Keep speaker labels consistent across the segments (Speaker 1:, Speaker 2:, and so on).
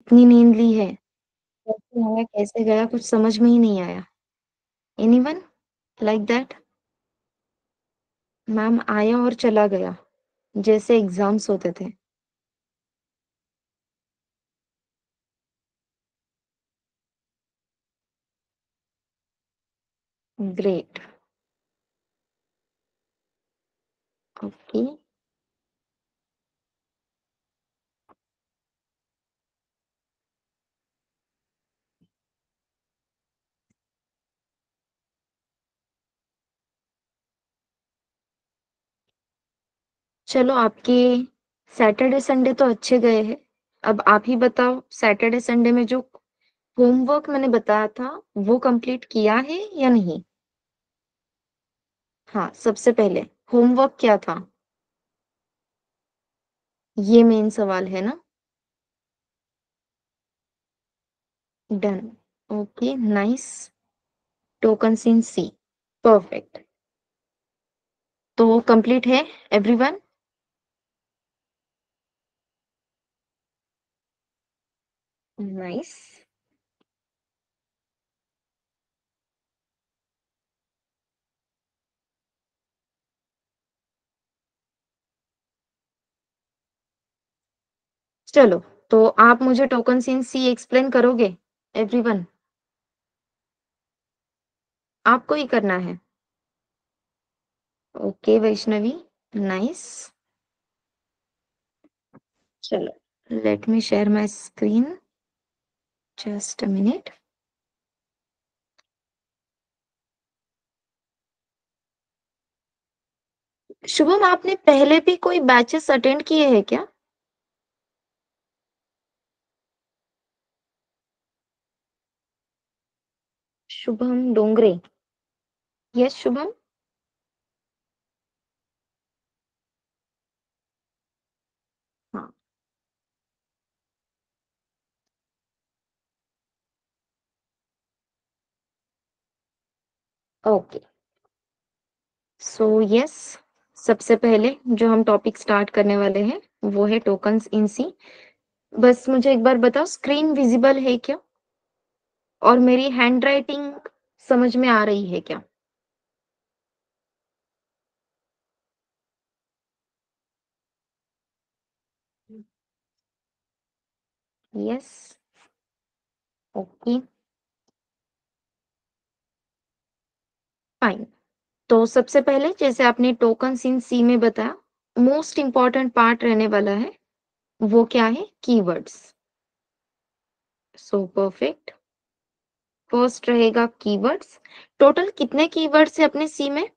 Speaker 1: इतनी नींद ली है, कैसे आया कैसे गया कुछ समझ में ही नहीं आया। Anyone like that? मैम आया और चला गया, जैसे एग्जाम्स होते थे। ग्रेट। ओके, चलो आपके सैटरडे संडे तो अच्छे गए हैं। अब आप ही बताओ, सैटरडे संडे में जो होमवर्क मैंने बताया था वो कंप्लीट किया है या नहीं? हाँ, सबसे पहले होमवर्क क्या था, ये मेन सवाल है ना। Done. Okay, nice. Token in C. Perfect. तो कंप्लीट है एवरीवन? नाइस। चलो, तो आप मुझे टोकन इन सी एक्सप्लेन करोगे एवरीवन? आपको ही करना है। Okay Vaishnavi, nice. चलो, let me share my screen, just a minute. Shubham, आपने पहले भी कोई बैचेस अटेंड किए हैं क्या? शुभम डोंगरे। यस शुभम। हाँ। ओके, सो यस, सबसे पहले जो हम टॉपिक स्टार्ट करने वाले हैं वो है टोकन्स इन सी। बस मुझे एक बार बताओ, स्क्रीन विजिबल है क्या, और मेरी हैंडराइटिंग समझ में आ रही है क्या? यस। Okay, fine. तो सबसे पहले जैसे आपने टोकन्स इन सी में बताया, मोस्ट इंपॉर्टेंट पार्ट रहने वाला है, वो क्या है? कीवर्ड्स। So perfect. फर्स्ट रहेगा कीवर्ड्स। टोटल कितने कीवर्ड्स है अपने सी में?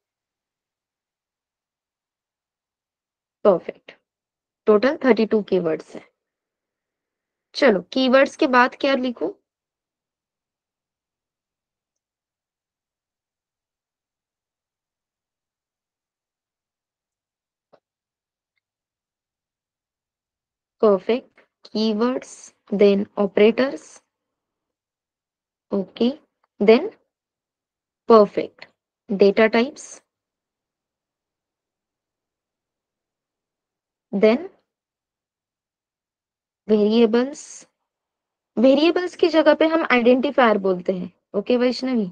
Speaker 1: परफेक्ट। टोटल 32 कीवर्ड्स है। चलो, कीवर्ड्स के बाद क्या लिखूं? Perfect. Keywords, then operators. Okay, then perfect. Data types, then variables. Variables की जगह पे हम आइडेंटिफायर बोलते हैं। ओके वैष्णवी।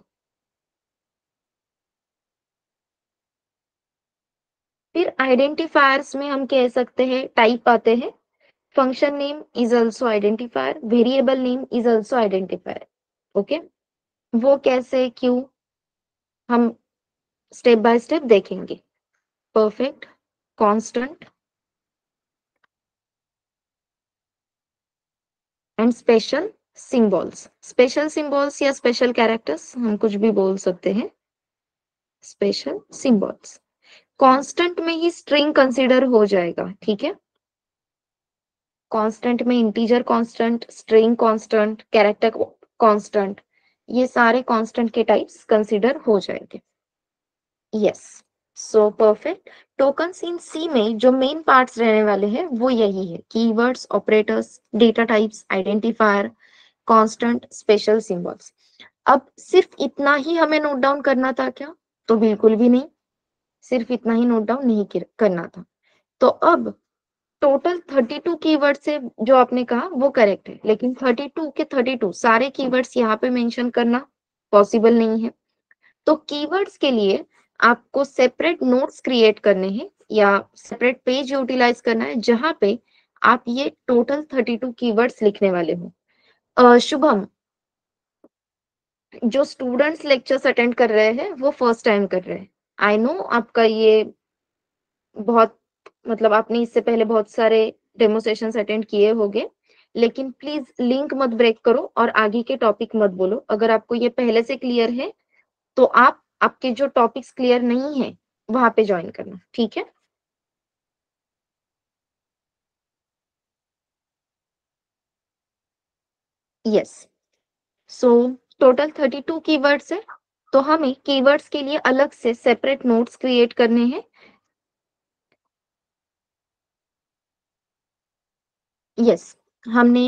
Speaker 1: फिर आइडेंटिफायर्स में हम कह सकते हैं टाइप आते हैं। Function name is also identifier, variable name is also identifier. Okay, वो कैसे क्यों, हम स्टेप बाय स्टेप देखेंगे। Perfect. Constant and special symbols. Special symbols या स्पेशल कैरेक्टर्स, हम कुछ भी बोल सकते हैं। Special symbols. कांस्टेंट में ही स्ट्रिंग कंसीडर हो जाएगा, ठीक है। कांस्टेंट में integer constant, string constant, character constant, ये सारे कांस्टेंट के टाइप्स कंसीडर हो जाएंगे। Yes, so perfect. टोकन्स इन सी में जो मेन पार्ट्स रहने वाले हैं वो यही है: keywords, operators, data types, identifier, constant, special symbols. अब सिर्फ इतना ही हमें नोट डाउन करना था क्या? तो बिल्कुल भी नहीं, सिर्फ इतना ही नोट डाउन नहीं करना था। तो अब टोटल 32 कीवर्ड से जो आपने कहा वो करेक्ट है, लेकिन 32 के 32 सारे कीवर्ड्स यहाँ पे मेंशन करना पॉसिबल नहीं है। तो कीवर्ड्स के लिए आपको सेपरेट नोट्स क्रिएट करने हैं या सेपरेट पेज यूटिलाइज करना है जहां पे आप ये टोटल 32 कीवर्ड्स लिखने वाले हो। शुभम, जो स्टूडेंट्स लेक्चर्स अटेंड कर रहे हैं वो फर्स्ट टाइम कर रहे हैं। आई नो आपका ये बहुत मतलब आपने इससे पहले बहुत सारे डेमो सेशंस अटेंड किए होंगे, लेकिन प्लीज लिंक मत ब्रेक करो और आगे के टॉपिक मत बोलो। अगर आपको ये पहले से क्लियर है तो आप आपके जो टॉपिक्स क्लियर नहीं है वहां पे ज्वाइन करना, ठीक है? यस। सो टोटल 32 कीवर्ड्स है, तो हमें कीवर्ड्स के लिए अलग से सेपरेट नोट्स क्रिएट करने हैं। यस, हमने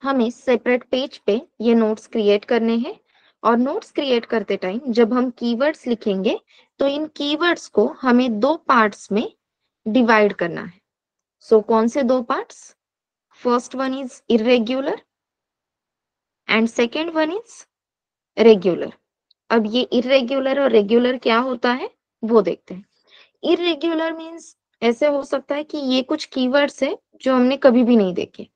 Speaker 1: हमें सेपरेट पेज पे ये नोट्स क्रिएट करने हैं। और नोट्स क्रिएट करते टाइम जब हम कीवर्ड्स लिखेंगे तो इन कीवर्ड्स को हमें दो पार्ट्स में डिवाइड करना है। सो कौन से दो parts? First one is irregular and second one is regular. अब ये इरेग्युलर और रेगुलर क्या होता है वो देखते हैं। इरेग्युलर मीन्स ऐसे हो सकता है कि ये कुछ कीवर्ड्स है जो हमने कभी भी नहीं देखे,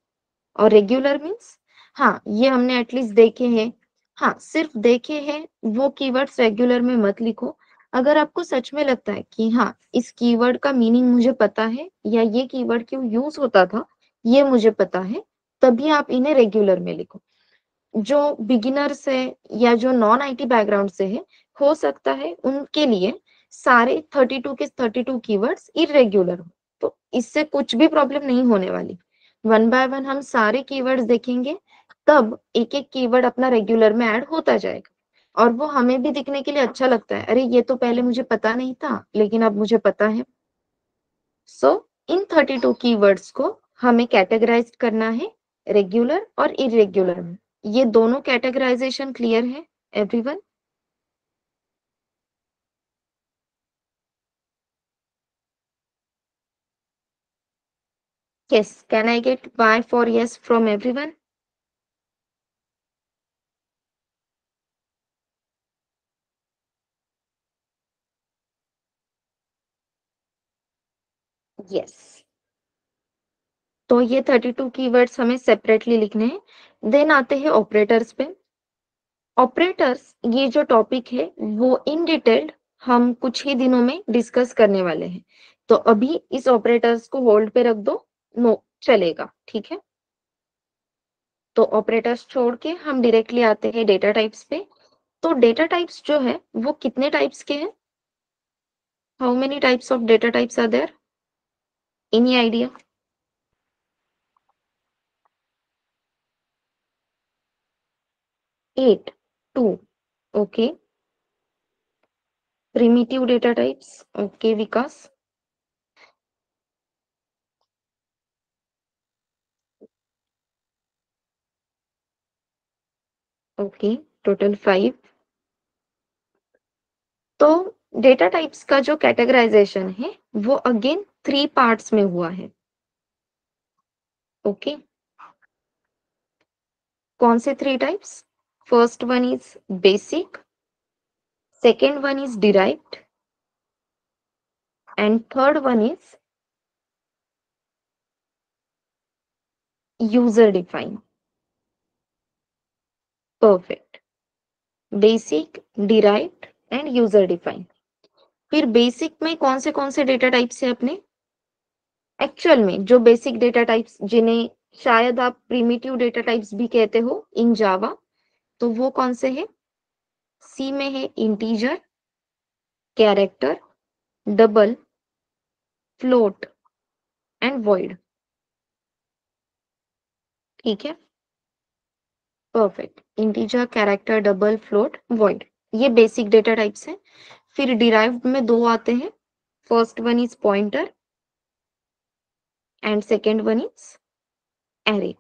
Speaker 1: और रेगुलर मीन्स हाँ ये हमने एटलीस्ट देखे हैं। हाँ, सिर्फ देखे हैं वो कीवर्ड्स रेगुलर में मत लिखो। अगर आपको सच में लगता है कि हाँ इस कीवर्ड का मीनिंग मुझे पता है या ये कीवर्ड क्यों यूज होता था ये मुझे पता है, तभी आप इन्हें रेगुलर में लिखो। जो बिगिनर्स है या जो नॉन आईटी बैकग्राउंड से है, हो सकता है उनके लिए सारे 32 के 32 कीवर्ड्स इरेग्युलर हो, तो इससे कुछ भी प्रॉब्लम नहीं होने वाली। वन बाय वन हम सारे कीवर्ड्स देखेंगे, तब एक एक कीवर्ड अपना रेगुलर में ऐड होता जाएगा और वो हमें भी दिखने के लिए अच्छा लगता है, अरे ये तो पहले मुझे पता नहीं था लेकिन अब मुझे पता है। सो इन 32 कीवर्ड्स को हमें कैटेगराइज करना है रेगुलर और इरेग्युलर में। ये दोनों कैटेगराइजेशन क्लियर है everyone? Yes, can I get by for yes from everyone? Yes. तो ये 32 कीवर्ड्स हमें सेपरेटली लिखने हैं। देन आते हैं ऑपरेटर्स पे। ऑपरेटर्स ये जो टॉपिक है वो इन डिटेल्ड हम कुछ ही दिनों में डिस्कस करने वाले हैं, तो अभी इस ऑपरेटर्स को होल्ड पे रख दो। नो चलेगा, ठीक है? तो ऑपरेटर्स छोड़ के हम डायरेक्टली आते हैं डेटा टाइप्स पे। तो डेटा टाइप्स जो है वो कितने टाइप्स के हैं? How many types of data types are there? Any idea? 8, 2, okay. Primitive data types, okay Vikas. Okay, total 5। तो डेटा टाइप्स का जो कैटेगराइजेशन है वो अगेन 3 पार्ट्स में हुआ है, ओके। कौन से 3 types? First one is basic, second one is derived and third one is user defined. Perfect. Basic, derived and user defined. फिर बेसिक में कौन से डेटा टाइप्स है अपने? एक्चुअल में जो बेसिक डेटा टाइप्स जिन्हें शायद आप प्रिमिटिव डेटा टाइप्स भी कहते हो इन जावा, तो वो कौन से हैं? सी में है integer, character, double, float and void, ठीक है? Perfect. Integer, character, double, float, void, ये बेसिक डेटा टाइप्स हैं। फिर डिराइव्ड में दो आते हैं, first one is pointer and second one is array.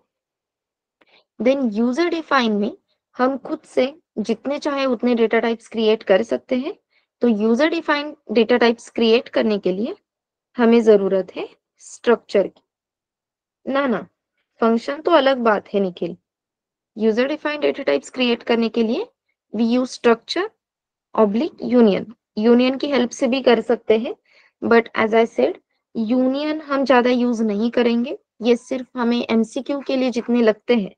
Speaker 1: Then user define में हम खुद से जितने चाहे उतने डेटा टाइप्स क्रिएट कर सकते हैं। तो user define data types create करने के लिए हमें जरूरत है स्ट्रक्चर की। ना ना, फंक्शन तो अलग बात है Nikhil. User defined data types create करने के लिए we use structure oblique union. Union की हेल्प से भी कर सकते हैं, but as I said union हम ज्यादा यूज नहीं करेंगे। ये सिर्फ हमें एमसीक्यू के लिए जितने लगते हैं,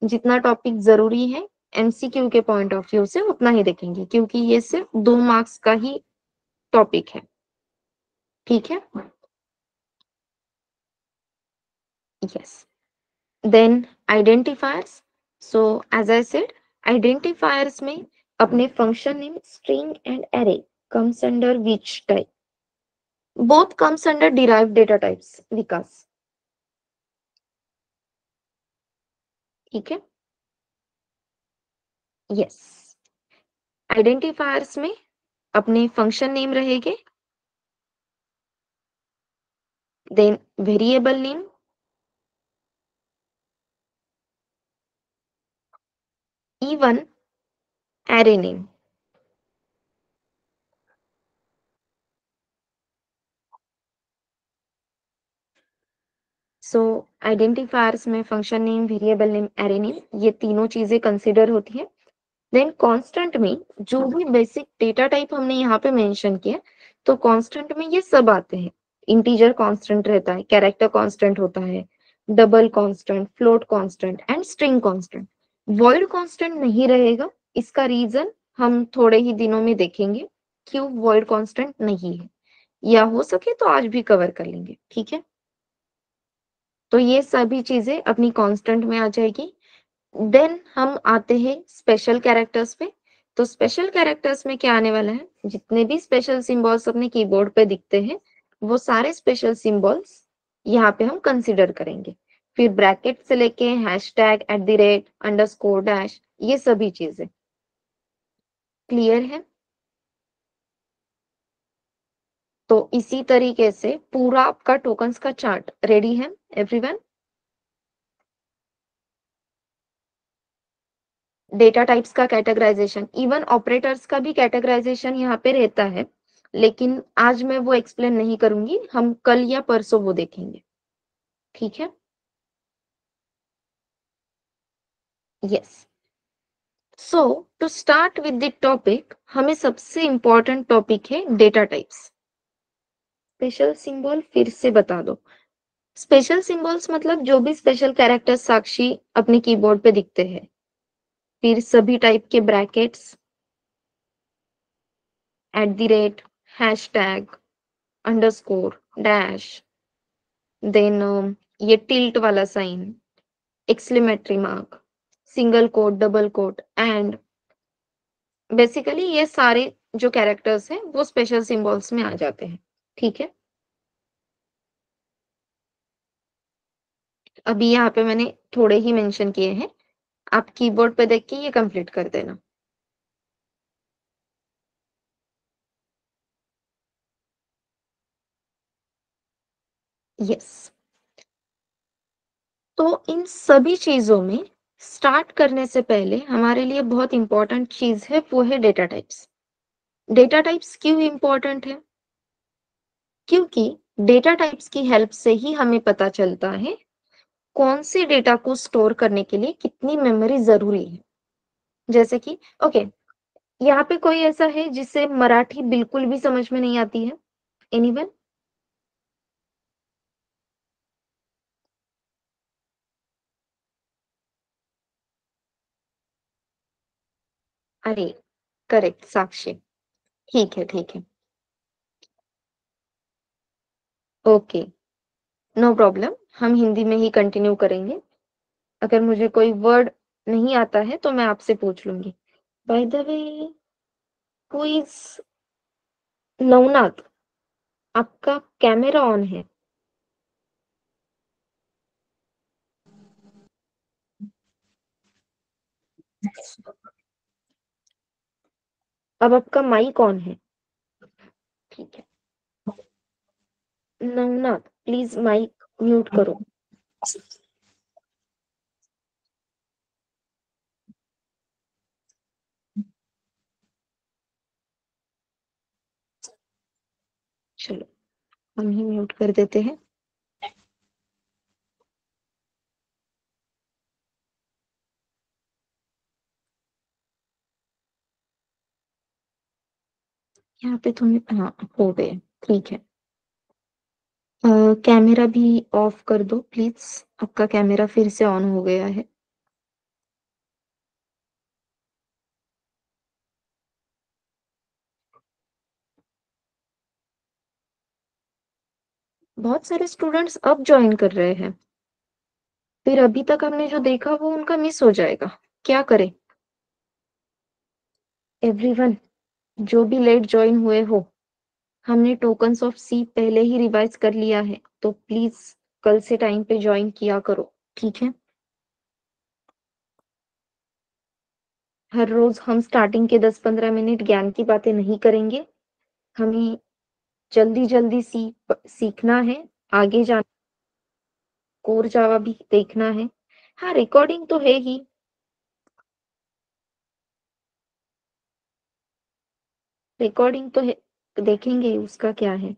Speaker 1: जितना टॉपिक जरूरी है एमसीक्यू के पॉइंट ऑफ व्यू से उतना ही देखेंगे, क्योंकि ये सिर्फ 2 मार्क्स का ही टॉपिक है। ठीक है। Yes. Then identifiers. So as I said identifiers में अपने function name string and array comes under which type? Both comes under derived data types, Vikas. ठीक है। यस। आइडेंटिफायर्स में अपने फंक्शन नेम रहेंगे, then variable name, even array name. So identifiers में function name, variable name, array name, ये तीनों चीजें consider होती है। देन कांस्टेंट में जो भी बेसिक डेटा टाइप हमने यहाँ पे मेंशन किया, तो कांस्टेंट में ये सब आते हैं। इंटीजर कांस्टेंट रहता है, कैरेक्टर कांस्टेंट होता है, double constant, float constant and string constant. Void constant नहीं रहेगा। इसका रीजन हम थोड़े ही दिनों में देखेंगे क्यों वॉइड कांस्टेंट नहीं है, या हो सके तो आज भी कवर कर लेंगे। ठीक है। तो ये सभी चीजें अपनी कांस्टेंट में आ जाएगी। देन हम आते हैं स्पेशल कैरेक्टर्स पे। तो स्पेशल कैरेक्टर्स में क्या आने वाला है, जितने भी स्पेशल सिंबल्स अपने कीबोर्ड पे दिखते हैं वो सारे स्पेशल सिंबल्स यहाँ पे हम कंसिडर करेंगे। फिर ब्रैकेट से लेके हैशटैग, @ अंडरस्कोर, डैश, ये सभी चीजें क्लियर है। तो इसी तरीके से पूरा आपका टोकन्स का चार्ट रेडी है एवरीवन। डेटा टाइप्स का कैटेगराइजेशन, इवन ऑपरेटर्स का भी कैटेगराइजेशन यहाँ पे रहता है, लेकिन आज मैं वो एक्सप्लेन नहीं करूंगी, हम कल या परसों वो देखेंगे। ठीक है। Yes. So to start with the topic, हमें सबसे इंपॉर्टेंट टॉपिक है डेटा टाइप्स। स्पेशल सिंबल फिर से बता दो। स्पेशल सिंबल्स मतलब जो भी स्पेशल कैरेक्टर साक्षी अपने कीबोर्ड पे दिखते हैं। फिर सभी टाइप के brackets, @ hashtag, underscore, dash, then ये टिल्ट वाला sign, exclamatory mark, single quote, double quote and, basically ये सारे जो कैरेक्टर्स हैं वो स्पेशल सिंबल्स में आ जाते हैं। ठीक है। अभी यहाँ पे मैंने थोड़े ही मेंशन किए हैं, आप कीबोर्ड पे देख के ये कंप्लीट कर देना। यस। तो इन सभी चीजों में स्टार्ट करने से पहले हमारे लिए बहुत इंपॉर्टेंट चीज है, वो है डेटा टाइप्स। डेटा टाइप्स क्यों इंपॉर्टेंट है? क्योंकि डेटा टाइप्स की हेल्प से ही हमें पता चलता है कौन से डेटा को स्टोर करने के लिए कितनी मेमोरी जरूरी है। जैसे कि ओके, यहाँ पे कोई ऐसा है जिसे मराठी बिल्कुल भी समझ में नहीं आती है? एनीवन? अरे करेक्ट साक्षी। ठीक है, ठीक है। ओके, नो प्रॉब्लम, हम हिंदी में ही कंटिन्यू करेंगे। अगर मुझे कोई वर्ड नहीं आता है तो मैं आपसे पूछ लूंगी। By the way, quiz Navnath, आपका कैमरा ऑन है? अब आपका माइक ऑन है? ठीक है। नवनाथ, प्लीज माइक म्यूट करो। चलो, हम ही म्यूट कर देते हैं। यहाँ पे तुम्हें हाँ हो गए, ठीक है। कैमरा भी ऑफ कर दो प्लीज। आपका कैमरा फिर से ऑन हो गया है। बहुत सारे स्टूडेंट्स अब ज्वाइन कर रहे हैं, फिर अभी तक हमने जो देखा वो उनका मिस हो जाएगा। क्या करें? एवरीवन जो भी लेट ज्वाइन हुए हो, हमने टोकन्स ऑफ सी पहले ही रिवाइज कर लिया है, तो प्लीज कल से टाइम पे ज्वाइन किया करो, ठीक है? हर रोज हम स्टार्टिंग के 10-15 मिनट ज्ञान की बातें नहीं करेंगे। हमें जल्दी जल्दी सीखना है, आगे जाना, कोर जावा भी देखना है। हाँ, रिकॉर्डिंग तो है ही। रिकॉर्डिंग तो है, देखेंगे उसका क्या है।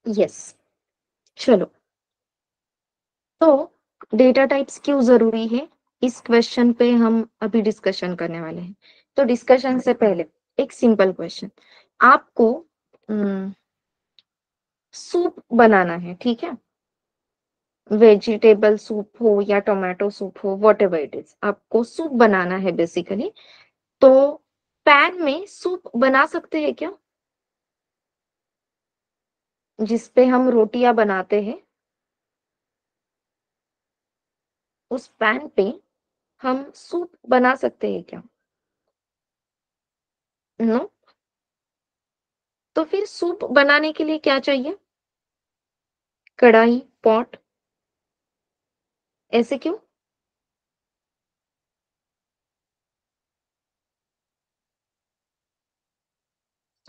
Speaker 1: यस, चलो। तो डेटा टाइप्स क्यों जरूरी है, इस क्वेश्चन पे हम अभी डिस्कशन करने वाले हैं। तो डिस्कशन से पहले एक सिंपल क्वेश्चन। आपको सूप बनाना है, ठीक है? वेजिटेबल सूप हो या टोमेटो सूप हो, वॉट एवर इट इज, आपको सूप बनाना है बेसिकली। तो पैन में सूप बना सकते हैं क्या? जिसपे हम रोटियां बनाते हैं, उस पैन पे हम सूप बना सकते हैं क्या? नो। तो फिर सूप बनाने के लिए क्या चाहिए? कढ़ाई, पॉट। ऐसे क्यों?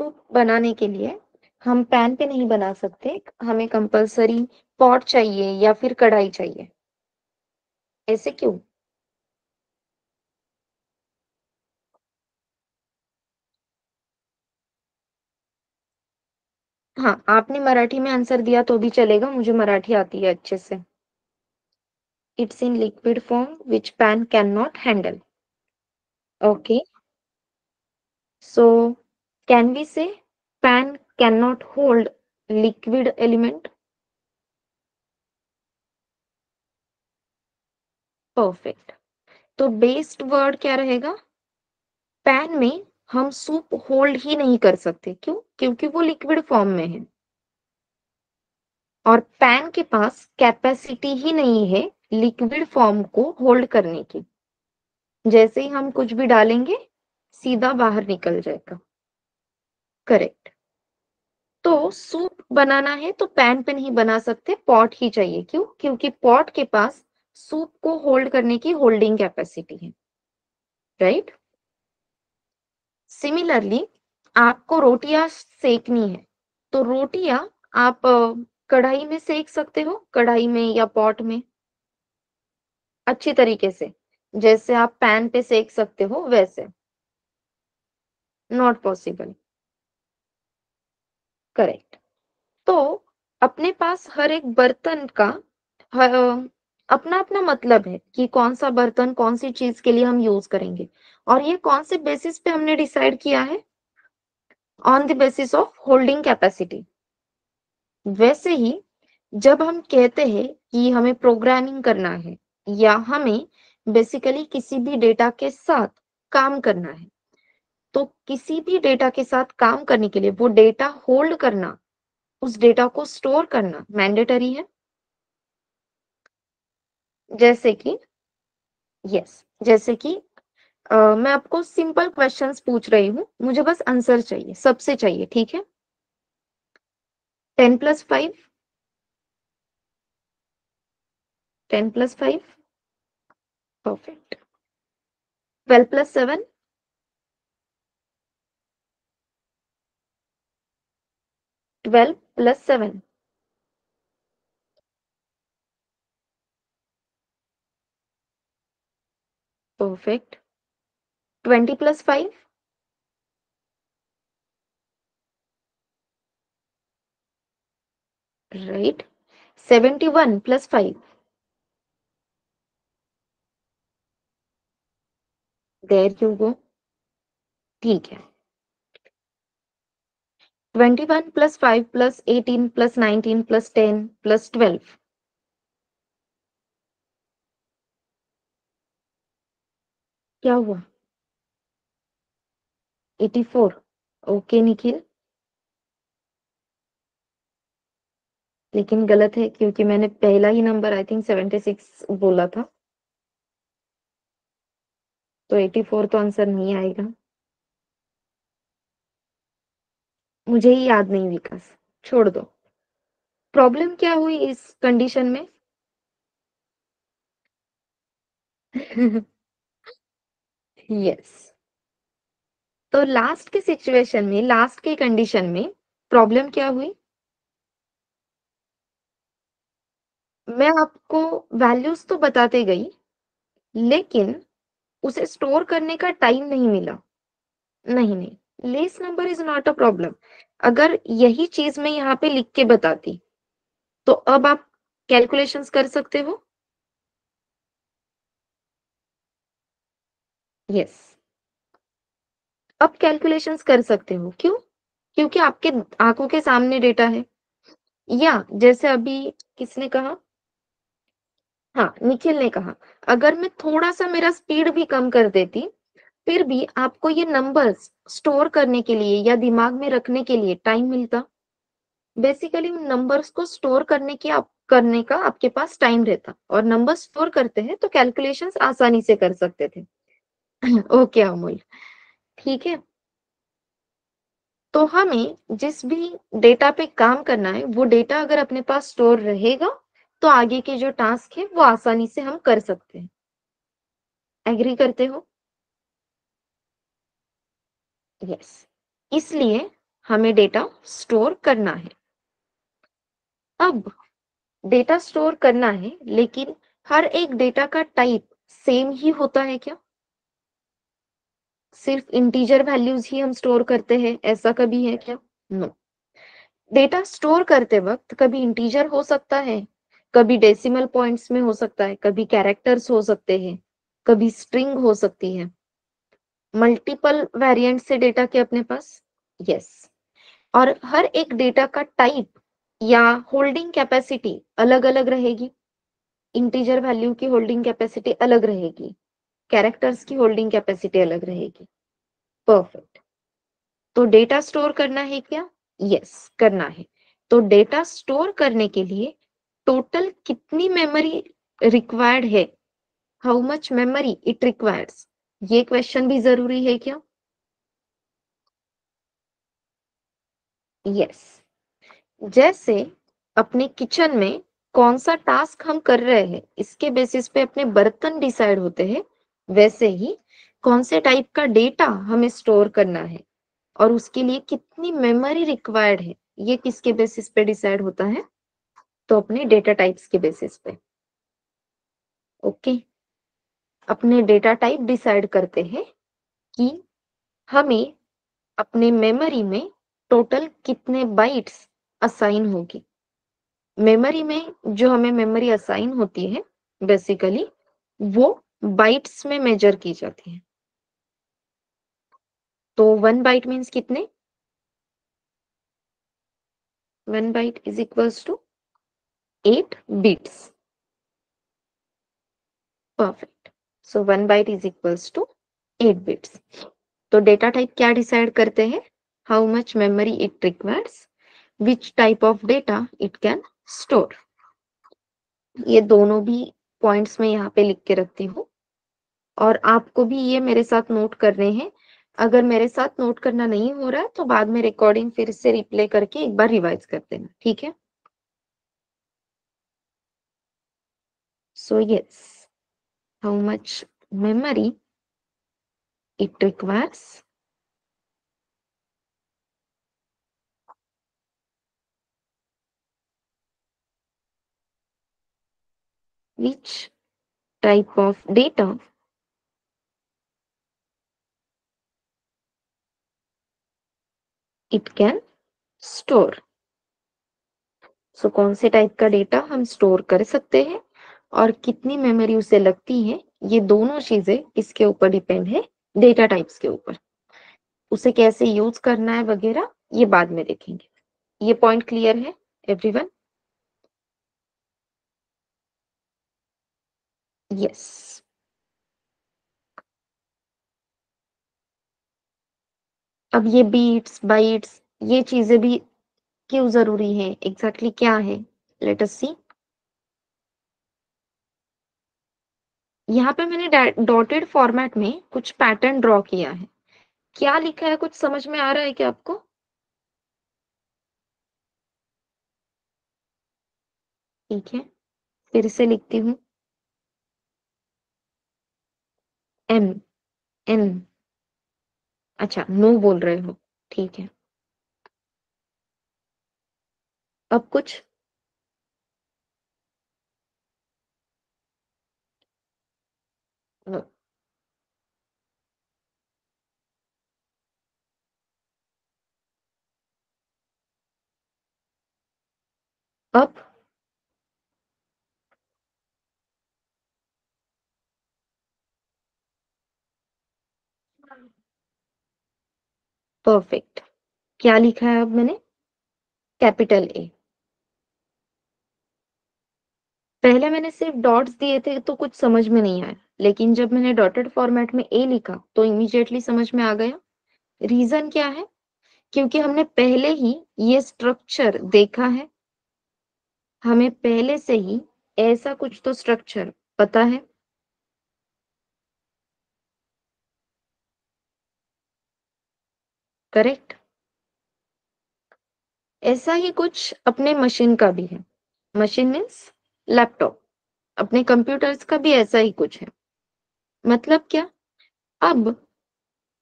Speaker 1: सूप बनाने के लिए हम पैन पे नहीं बना सकते, हमें कंपलसरी पॉट चाहिए या फिर कढ़ाई चाहिए। ऐसे क्यों? हाँ, आपने मराठी में आंसर दिया तो भी चलेगा, मुझे मराठी आती है अच्छे से। It's in liquid form which pan can not handle. Okay, so can we say pan can not hold liquid element? Perfect. तो बेस्ड वर्ड क्या रहेगा? पैन में हम सूप होल्ड ही नहीं कर सकते, क्यों? क्योंकि वो लिक्विड फॉर्म में है और पैन के पास कैपेसिटी ही नहीं है लिक्विड फॉर्म को होल्ड करने की। जैसे ही हम कुछ भी डालेंगे, सीधा बाहर निकल जाएगा। करेक्ट। तो सूप बनाना है तो पैन पे नहीं बना सकते, पॉट ही चाहिए। क्यों? क्योंकि पॉट के पास सूप को होल्ड करने की होल्डिंग कैपेसिटी है, राइट? सिमिलरली, आपको रोटियां सेकनी है, तो रोटियां आप कढ़ाई में सेक सकते हो, कढ़ाई में या पॉट में, अच्छी तरीके से, जैसे आप पैन पे सेक सकते हो वैसे। Not possible. करेक्ट। तो अपने पास हर एक बर्तन का अपना अपना मतलब है कि कौन सा बर्तन कौन सी चीज के लिए हम यूज करेंगे, और ये कौन से बेसिस पे हमने डिसाइड किया है? On the basis of holding capacity. वैसे ही जब हम कहते हैं कि हमें प्रोग्रामिंग करना है या हमें बेसिकली किसी भी डेटा के साथ काम करना है, तो किसी भी डेटा के साथ काम करने के लिए वो डेटा होल्ड करना, उस डेटा को स्टोर करना मैंडेटरी है। जैसे कि जैसे कि मैं आपको सिंपल क्वेश्चंस पूछ रही हूँ, मुझे बस आंसर चाहिए, सबसे चाहिए, ठीक है? 10+5, 10+5, perfect. 12 plus 7, 12 plus 7, perfect. 20 plus 5, right. 71 plus 5, there you go, ठीक है. 21 plus 5 plus 18 plus 19 plus 10 plus 12, क्या हुआ? 84, ओके निखिल, लेकिन गलत है क्योंकि मैंने पहला ही नंबर आई थिंक 76 बोला था, तो 84 तो आंसर नहीं आएगा. मुझे ही याद नहीं विकास, छोड़ दो. प्रॉब्लम क्या हुई इस कंडीशन में? यस. तो लास्ट के सिचुएशन में, लास्ट के कंडीशन में प्रॉब्लम क्या हुई? मैं आपको वैल्यूज तो बताते गई, लेकिन उसे स्टोर करने का टाइम नहीं मिला. नहीं नहीं, less number is not a problem. अगर यही चीज मैं यहाँ पे लिख के बताती, तो अब आप कैलकुलेशंस कर सकते हो. यस, अब कैलकुलेशंस कर सकते हो. क्यों? क्योंकि आपके आंखों के सामने डेटा है. या जैसे अभी किसने कहा? हाँ, निखिल ने कहा, अगर मैं थोड़ा सा मेरा स्पीड भी कम कर देती, फिर भी आपको ये नंबर्स स्टोर करने के लिए या दिमाग में रखने के लिए टाइम मिलता. बेसिकली उन नंबर्स को स्टोर करने का आपके पास टाइम रहता, और नंबर स्टोर करते हैं तो कैलकुलेशंस आसानी से कर सकते थे. ओके अमूल, ठीक है. तो हमें जिस भी डेटा पे काम करना है, वो डेटा अगर अपने पास स्टोर रहेगा, तो आगे के जो टास्क है वो आसानी से हम कर सकते हैं. एग्री करते हो? यस. इसलिए हमें डेटा स्टोर करना है. अब डेटा स्टोर करना है, लेकिन हर एक डेटा का टाइप सेम ही होता है क्या? सिर्फ इंटीजर वैल्यूज ही हम स्टोर करते हैं, ऐसा कभी है क्या? नो. डेटा स्टोर करते वक्त कभी इंटीजर हो सकता है, कभी डेसिमल पॉइंट्स में हो सकता है, कभी कैरेक्टर्स हो सकते हैं, कभी स्ट्रिंग हो सकती है. मल्टीपल वेरिएंट से डेटा के अपने पास. यस. और हर एक डेटा का टाइप या होल्डिंग कैपेसिटी अलग अलग रहेगी. इंटीजर वैल्यू की होल्डिंग कैपेसिटी अलग रहेगी, कैरेक्टर्स की होल्डिंग कैपेसिटी अलग रहेगी. परफेक्ट. तो डेटा स्टोर करना है क्या? यस, करना है. तो डेटा स्टोर करने के लिए टोटल कितनी मेमोरी रिक्वायर्ड है, how much memory it requires, ये क्वेश्चन भी जरूरी है क्या? यस. जैसे अपने किचन में कौन सा टास्क हम कर रहे हैं, इसके बेसिस पे अपने बर्तन डिसाइड होते हैं, वैसे ही कौन से टाइप का डेटा हमें स्टोर करना है और उसके लिए कितनी मेमोरी रिक्वायर्ड है, ये किसके बेसिस पे डिसाइड होता है? तो अपने डेटा टाइप्स के बेसिस पे. ओके. अपने डेटा टाइप डिसाइड करते हैं कि हमें अपने मेमोरी में टोटल कितने बाइट्स असाइन होगी. मेमोरी में जो हमें मेमोरी असाइन होती है, बेसिकली वो बाइट्स में मेजर की जाती है. तो 1 बाइट मीन्स कितने? 1 byte is equals to 8 bits. Perfect. So 1 byte is equals to 8 bits. तो डेटा टाइप क्या डिसाइड करते हैं? How much memory it requires, which type of data it can store. ये दोनों भी पॉइंट्स में यहाँ पे लिख के रखती हूँ, और आपको भी ये मेरे साथ नोट करने हैं. अगर मेरे साथ नोट करना नहीं हो रहा है, तो बाद में रिकॉर्डिंग फिर से रिप्ले करके एक बार रिवाइज कर देना, ठीक है? So yes, how much memory It requires which type of data it can store. सो कौन से टाइप का डेटा हम स्टोर कर सकते हैं और कितनी मेमोरी उसे लगती है, ये दोनों चीजें किसके ऊपर डिपेंड है, डेटा टाइप्स के ऊपर। उसे कैसे यूज करना है वगैरह ये बाद में देखेंगे। ये पॉइंट क्लियर है एवरीवन? यस। अब ये बीट्स बाइट्स ये चीजें भी क्यों जरूरी है, एग्जैक्टली क्या है, लेट अस सी। यहाँ पे मैंने डॉटेड फॉर्मेट में कुछ पैटर्न ड्रॉ किया है। क्या लिखा है, कुछ समझ में आ रहा है क्या आपको? ठीक है, फिर से लिखती हूँ। एम एन, अच्छा नो बोल रहे हो, ठीक है। अब कुछ अब परफेक्ट। क्या लिखा है अब मैंने? Capital A. पहले मैंने सिर्फ डॉट्स दिए थे तो कुछ समझ में नहीं आया, लेकिन जब मैंने डॉटेड फॉर्मेट में ए लिखा तो इमीडिएटली समझ में आ गया। रीजन क्या है? क्योंकि हमने पहले ही ये स्ट्रक्चर देखा है, हमें पहले से ही ऐसा कुछ तो स्ट्रक्चर पता है। करेक्ट। ऐसा ही कुछ अपने मशीन का भी है। Machine means laptop. अपने कंप्यूटर्स का भी ऐसा ही कुछ है। मतलब क्या? अब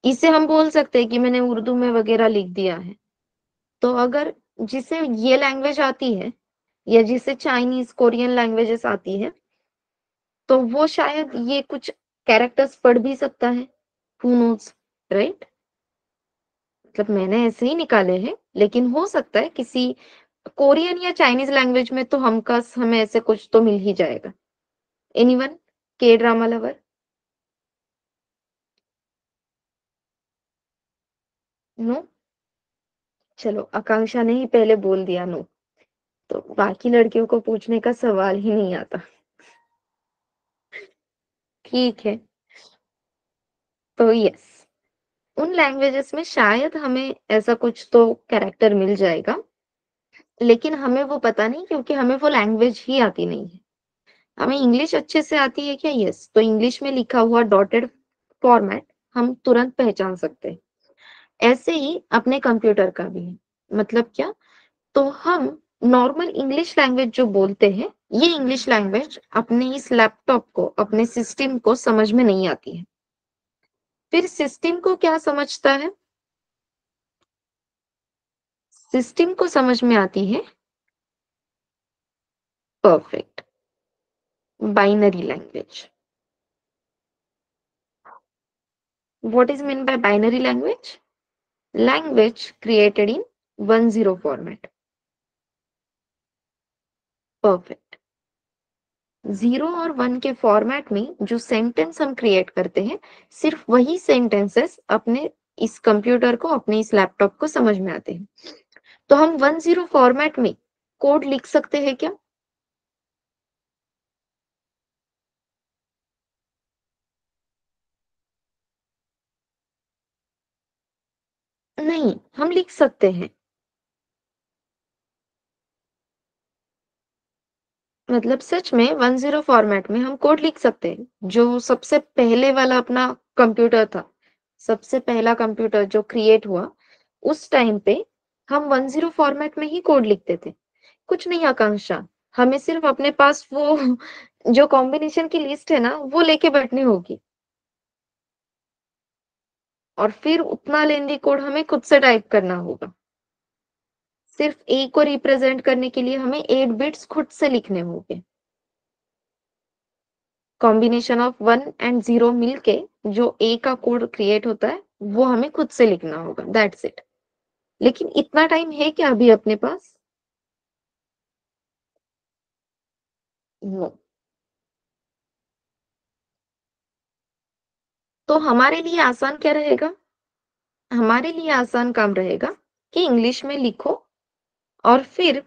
Speaker 1: इसे हम बोल सकते हैं कि मैंने उर्दू में वगैरह लिख दिया है। तो अगर जिसे ये लैंग्वेज आती है या जिसे चाइनीज कोरियन लैंग्वेजेस आती है, तो वो शायद ये कुछ कैरेक्टर्स पढ़ भी सकता है। Who knows, right? मतलब मैंने ऐसे ही निकाले हैं, लेकिन हो सकता है किसी कोरियन या चाइनीज लैंग्वेज में तो हमें ऐसे कुछ तो मिल ही जाएगा। एनीवन? के ड्रामा लवर? नो? चलो, आकांक्षा ने ही पहले बोल दिया नो, तो बाकी लड़कियों को पूछने का सवाल ही नहीं आता। ठीक है, तो यस, उन लैंग्वेजेस में शायद हमें ऐसा कुछ तो कैरेक्टर मिल जाएगा, लेकिन हमें वो पता नहीं क्योंकि हमें वो लैंग्वेज ही आती नहीं है। हमें इंग्लिश अच्छे से आती है क्या? यस, तो इंग्लिश में लिखा हुआ डॉटेड फॉर्मेट हम तुरंत पहचान सकते हैं। ऐसे ही अपने कंप्यूटर का भी है। मतलब क्या? तो हम नॉर्मल इंग्लिश लैंग्वेज जो बोलते हैं, ये इंग्लिश लैंग्वेज अपने इस लैपटॉप को, अपने सिस्टम को समझ में नहीं आती है। फिर सिस्टम को क्या समझता है? सिस्टम को समझ में आती है, perfect, binary language. What is mean by binary language? Language created in 1-0 format. Perfect. 0 और 1 के फॉर्मेट में जो सेंटेंस हम क्रिएट करते हैं, सिर्फ वही सेंटेंसेस अपने इस कंप्यूटर को, अपने इस लैपटॉप को समझ में आते हैं। तो हम 1-0 फॉर्मेट में कोड लिख सकते हैं क्या? नहीं, हम लिख सकते हैं। मतलब सच में 1-0 फॉर्मेट में हम कोड लिख सकते हैं। जो सबसे पहले वाला अपना कंप्यूटर था, सबसे पहला कंप्यूटर जो क्रिएट हुआ, उस टाइम पे हम 1-0 फॉर्मेट में ही कोड लिखते थे। कुछ नहीं आकांक्षा, हमें सिर्फ अपने पास वो जो कॉम्बिनेशन की लिस्ट है ना, वो लेके बैठनी होगी। और फिर उतना लेंदी कोड हमें खुद से टाइप करना होगा। सिर्फ ए को रिप्रेजेंट करने के लिए हमें 8 बिट्स खुद से लिखने होंगे। कॉम्बिनेशन ऑफ 1 एंड 0 मिलके जो ए का कोड क्रिएट होता है वो हमें खुद से लिखना होगा, दैट्स इट। लेकिन इतना टाइम है क्या अभी अपने पास? नो। तो हमारे लिए आसान क्या रहेगा? हमारे लिए आसान काम रहेगा कि इंग्लिश में लिखो और फिर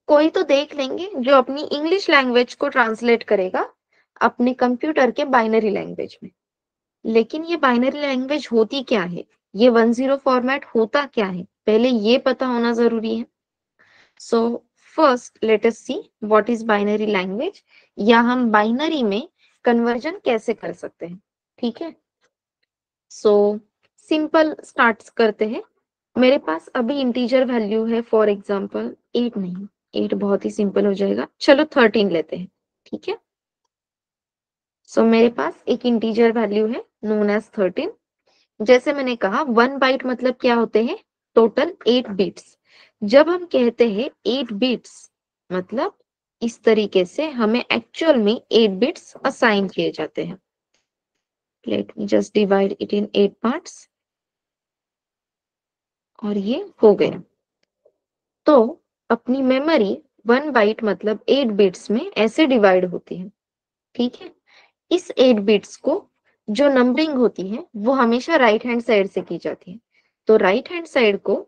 Speaker 1: कोई तो देख लेंगे जो अपनी इंग्लिश लैंग्वेज को ट्रांसलेट करेगा अपने कंप्यूटर के बाइनरी लैंग्वेज में। लेकिन ये बाइनरी लैंग्वेज होती क्या है, ये 10 फॉर्मेट होता क्या है, पहले ये पता होना जरूरी है। So first let us see what is binary language, या हम बाइनरी में कन्वर्जन कैसे कर सकते हैं। ठीक है, सो सिंपल स्टार्ट करते हैं। मेरे पास अभी इंटीजर वैल्यू है, फॉर एग्जांपल 8 नहीं, 8 बहुत ही सिंपल हो जाएगा, चलो 13 लेते हैं। ठीक है, सो मेरे पास एक इंटीजर वैल्यू है नोन एज 13। जैसे मैंने कहा 1 बाइट मतलब क्या होते हैं, टोटल 8 बिट्स। जब हम कहते हैं 8 बिट्स मतलब इस तरीके से हमें एक्चुअल में 8 बिट्स असाइन किए जाते हैं। Let me just divide it in 8 parts, और ये हो गया। तो अपनी मेमोरी 1 बाइट मतलब 8 बिट्स में ऐसे डिवाइड होती है। ठीक है, इस 8 बिट्स को जो नंबरिंग होती है वो हमेशा राइट हैंड साइड से की जाती है। तो राइट हैंड साइड को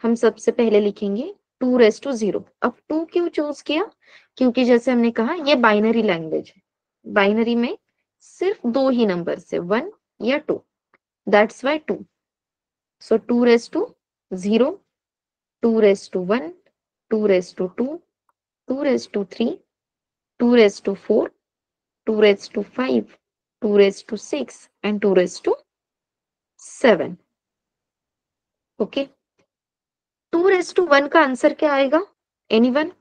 Speaker 1: हम सबसे पहले लिखेंगे 2 रेज टू 0। अब 2 क्यों चूज किया? क्योंकि जैसे हमने कहा ये बाइनरी लैंग्वेज है, बाइनरी में सिर्फ दो ही नंबर है, 1 या 2, that's why 2। So 2 raise to 0, 2 raise to 1, 2 raise to 2, 2 raise to 3, 2 raise to 4, 2 raise to 5, 2 raise to 6 and 2 raise to 7। Okay, 2 raise to 1 का आंसर क्या आएगा? Anyone?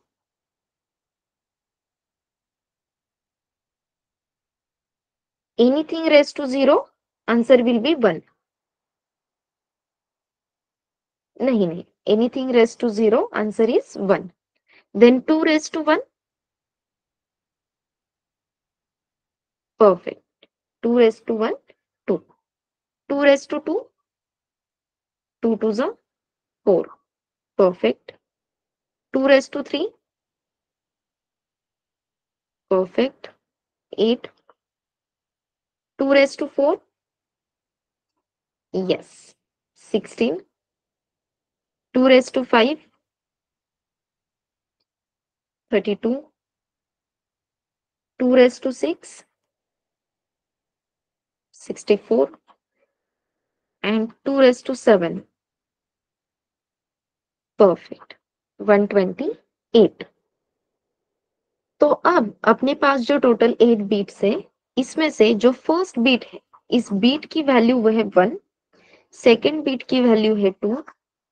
Speaker 1: Anything raised to 0, answer will be 1. नहीं नहीं, anything raised to 0, answer is 1. Then 2 raised to 1, perfect. 2 raised to 1, 2. 2 raised to 2, 2 to the 4, perfect. 2 raised to 3, perfect. 8. 2 raised to 4, yes. 16. 2 raised to 5, 32. 2 raised to 6, 64. And 2 raised to 7, perfect. 128. तो अब अपने पास जो total 8 beats है, इसमें से जो first beat है, इस बीट की वैल्यू वो है 1, सेकेंड बीट की वैल्यू है 2,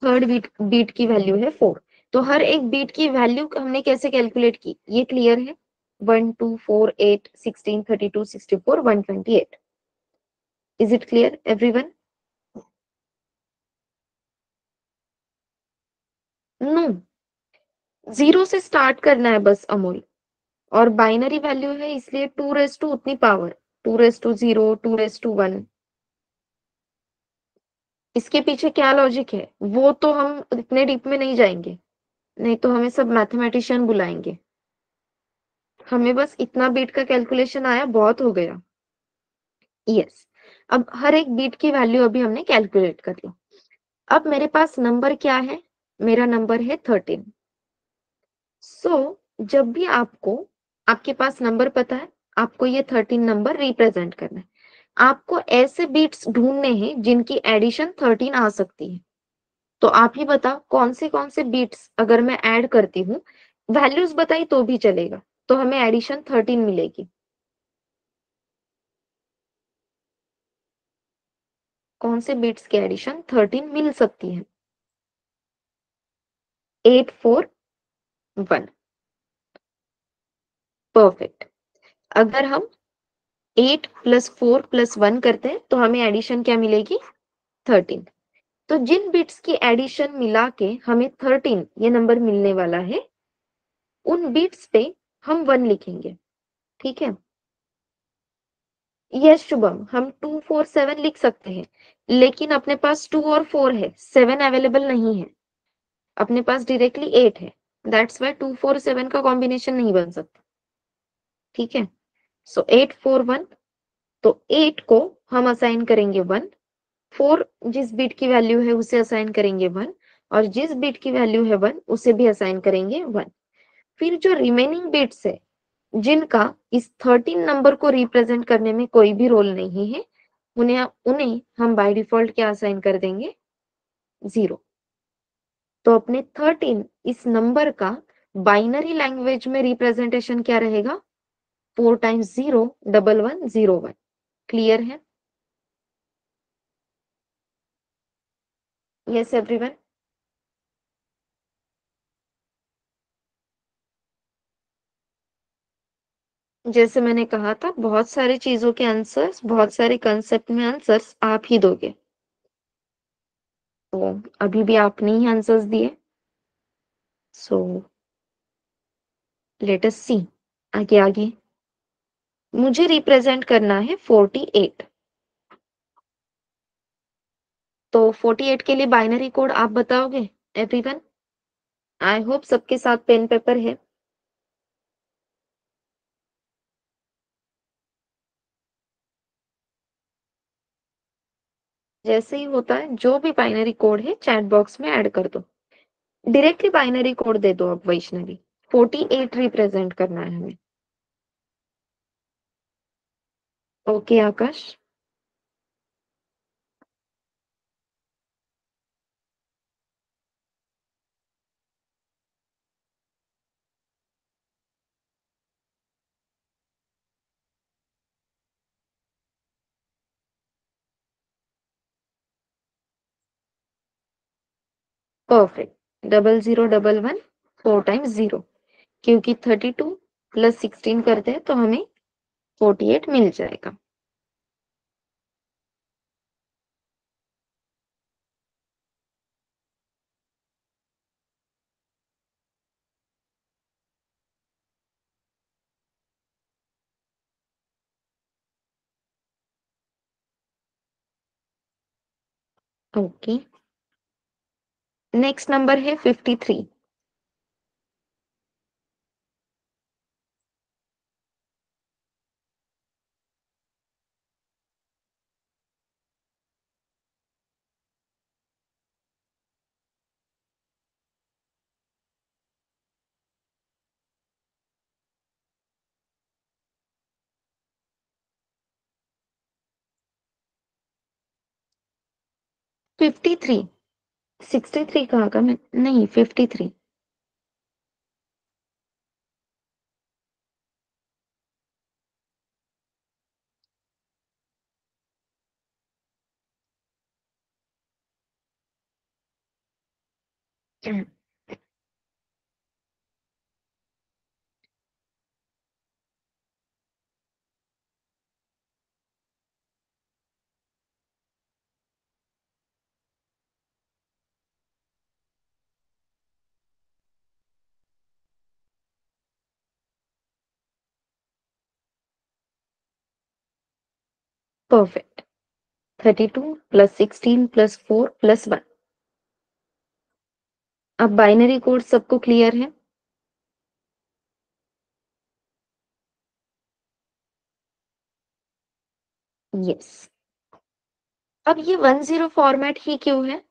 Speaker 1: थर्ड बीट की वैल्यू है 4। तो हर एक बीट की वैल्यू हमने कैसे कैलकुलेट की, ये क्लियर है? 1 2 4 8 16 32 64 128। Is it clear everyone? No, 0 से स्टार्ट करना है बस अमोल। और बाइनरी वैल्यू है इसलिए 2 रेज टू उतनी power, 2 raise to 0, 2 raise to 1। इसके पीछे क्या लॉजिक है वो तो हम इतने डीप में नहीं जाएंगे, नहीं तो हमें सब मैथमेटिशियन बुलाएंगे। हमें बस इतना बीट का कैलकुलेशन आया, बहुत हो गया। यस, अब हर एक बीट की वैल्यू अभी हमने कैलकुलेट कर ली। अब मेरे पास नंबर क्या है? मेरा नंबर है 13। सो जब भी आपको, आपके पास नंबर पता है, आपको ये 13 नंबर रिप्रेजेंट करना है। आपको ऐसे बीट्स ढूंढने हैं जिनकी एडिशन 13 आ सकती है। तो आप ही बताओ कौन से बीट्स अगर मैं ऐड करती हूँ, वैल्यूज बताई तो भी चलेगा, तो हमें एडिशन 13 मिलेगी। कौन से बीट्स की एडिशन 13 मिल सकती है? 8 4 1, परफेक्ट। अगर हम 8 + 4 + 1 करते हैं तो हमें एडिशन क्या मिलेगी? 13। तो जिन बिट्स की एडिशन मिला के हमें 13 ये नंबर मिलने वाला है, उन बिट्स पे हम 1 लिखेंगे। ठीक है? यस शुभम, हम 2 4 7 लिख सकते हैं, लेकिन अपने पास 2 और 4 है, 7 अवेलेबल नहीं है। अपने पास डायरेक्टली 8 है। दैट्स व्हाई 2 4 7 का कॉम्बिनेशन नहीं बन सकता। ठीक है? सो 8 4 1, तो 8 को हम असाइन करेंगे 1, 4 जिस बिट की वैल्यू है उसे असाइन करेंगे 1, और जिस बिट की वैल्यू है 1 उसे भी असाइन करेंगे 1। फिर जो रिमेनिंग बिट्स है, जिनका इस 13 नंबर को रिप्रेजेंट करने में कोई भी रोल नहीं है, उन्हें उन्हें हम बाय डिफॉल्ट क्या असाइन कर देंगे? 0। तो अपने 13 इस नंबर का बाइनरी लैंग्वेज में रिप्रेजेंटेशन क्या रहेगा? 4 टाइम्स 0 डबल 1 0 1। क्लियर है? Yes everyone. जैसे मैंने कहा था, बहुत सारी चीजों के आंसर्स, बहुत सारे कंसेप्ट में आंसर्स आप ही दोगे। तो अभी भी आपने ही आंसर्स दिए। सो लेट अस सी आगे आगे। मुझे रिप्रेजेंट करना है 48। तो 48 के लिए बाइनरी कोड आप बताओगे एवरीवन? आई होप सबके साथ पेन पेपर है। जैसे ही होता है, जो भी बाइनरी कोड है चैट बॉक्स में ऐड कर दो। डायरेक्टली बाइनरी कोड दे दो अब वैष्णवी। 48 रिप्रेजेंट करना है हमें। ओके आकाश। परफेक्ट। 0011 4 टाइम्स 0, क्योंकि 32 प्लस 16 करते हैं तो हमें 48 मिल जाएगा। ओके। नेक्स्ट नंबर है 53। 53। 63 कहाँ का? मैं नहीं, 53। परफेक्ट। 32 plus 16 plus 4 plus 1। अब बाइनरी कोड सबको क्लियर है? यस। अब ये 10 फॉर्मेट ही क्यों है?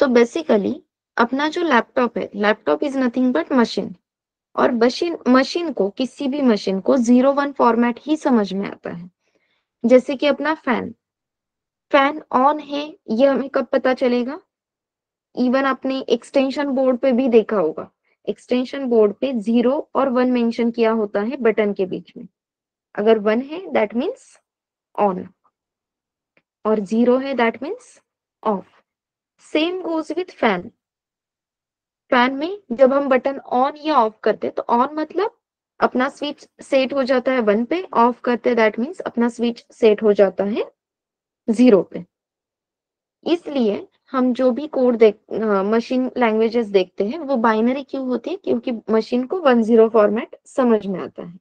Speaker 1: तो बेसिकली अपना जो लैपटॉप है, laptop is nothing but machine, और मशीन मशीन को, किसी भी मशीन को 01 फॉर्मेट ही समझ में आता है। जैसे कि अपना फैन, फैन ऑन है ये हमें कब पता चलेगा? इवन आपने एक्सटेंशन बोर्ड पे भी देखा होगा, एक्सटेंशन बोर्ड पे 0 और 1 मेंशन किया होता है बटन के बीच में। अगर 1 है दैट मीन्स ऑन, और 0 है that means of. Same goes with fan. Fan में जब हम बटन ऑन या ऑफ करते हैं, तो ऑन मतलब अपना स्विच सेट हो जाता है 1 पे, ऑफ करते दैट मीन्स अपना स्विच सेट हो जाता है 0 पे। इसलिए हम जो भी कोड मशीन लैंग्वेजेस देखते हैं वो बाइनरी क्यों होती है, क्योंकि मशीन को 10 फॉर्मेट समझ में आता है।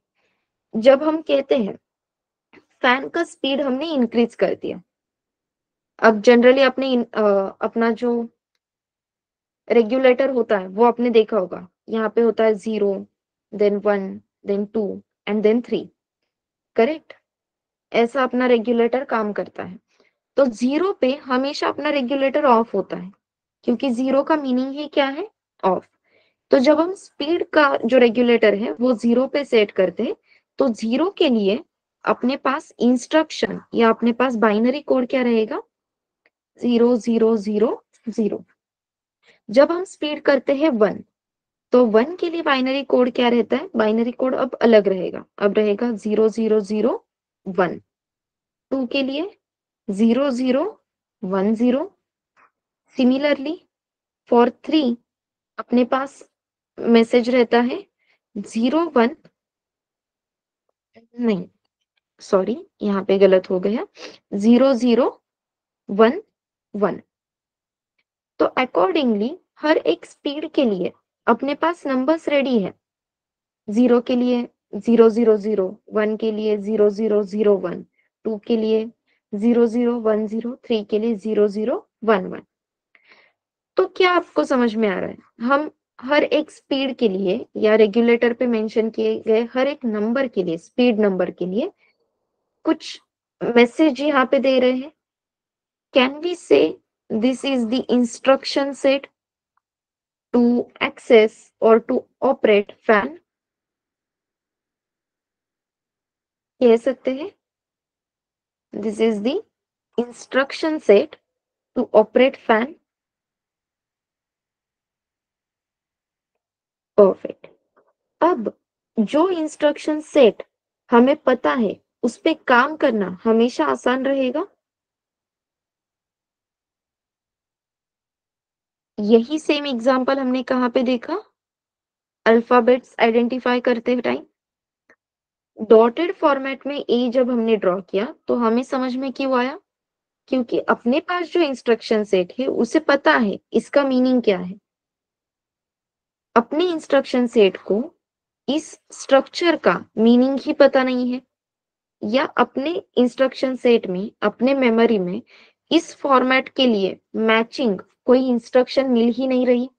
Speaker 1: जब हम कहते हैं फैन का स्पीड हमने इंक्रीज कर दिया, अब जनरली अपना जो रेगुलेटर होता है वो आपने देखा होगा, यहाँ पे होता है 0, then 1, then 2 and then 3, correct? ऐसा अपना रेगुलेटर काम करता है। तो 0 पे हमेशा अपना रेगुलेटर ऑफ होता है, क्योंकि 0 का मीनिंग ही क्या है? ऑफ। तो जब हम स्पीड का जो रेगुलेटर है वो 0 पे सेट करते हैं, तो 0 के लिए अपने पास इंस्ट्रक्शन या अपने पास बाइनरी कोड क्या रहेगा? 0 0 0 0। जब हम स्पीड करते हैं 1, तो 1 के लिए बाइनरी कोड क्या रहता है? बाइनरी कोड अब अलग रहेगा, अब रहेगा 0 0 0 1। 2 के लिए 0 0 1 0। सिमिलरली फॉर 3 अपने पास मैसेज रहता है 0 1, नहीं सॉरी, यहाँ पे गलत हो गया, 0 0 1 1। तो अकॉर्डिंगली हर एक स्पीड के लिए अपने पास नंबर्स रेडी है। 0 के लिए 0 0 0, 1 के लिए 0 0 0 1, 2 के लिए 0 0 1 0, 3 के लिए 0 0 1 1। तो क्या आपको समझ में आ रहा है? हम हर एक स्पीड के लिए या रेगुलेटर पे मेंशन किए गए हर एक नंबर के लिए, स्पीड नंबर के लिए कुछ मैसेज यहाँ पे दे रहे हैं। Can we say this is the instruction set to access और टू ऑपरेट फैन? कह सकते हैं this is the instruction set to operate fan. Perfect. अब जो इंस्ट्रक्शन सेट हमें पता है उस पे काम करना हमेशा आसान रहेगा। यही सेम एग्जांपल हमने कहाँ पे देखा? अल्फाबेट्स आइडेंटिफाई करते टाइम डॉटेड फॉर्मेट में ए जब हमने ड्रॉ किया तो हमें समझ में क्यों आया? क्योंकि अपने पास जो इंस्ट्रक्शन सेट है उसे पता है इसका मीनिंग क्या है। अपने इंस्ट्रक्शन सेट को इस स्ट्रक्चर का मीनिंग ही पता नहीं है, या अपने इंस्ट्रक्शन सेट में, अपने मेमोरी में इस फॉर्मेट के लिए मैचिंग कोई इंस्ट्रक्शन मिल ही नहीं रही,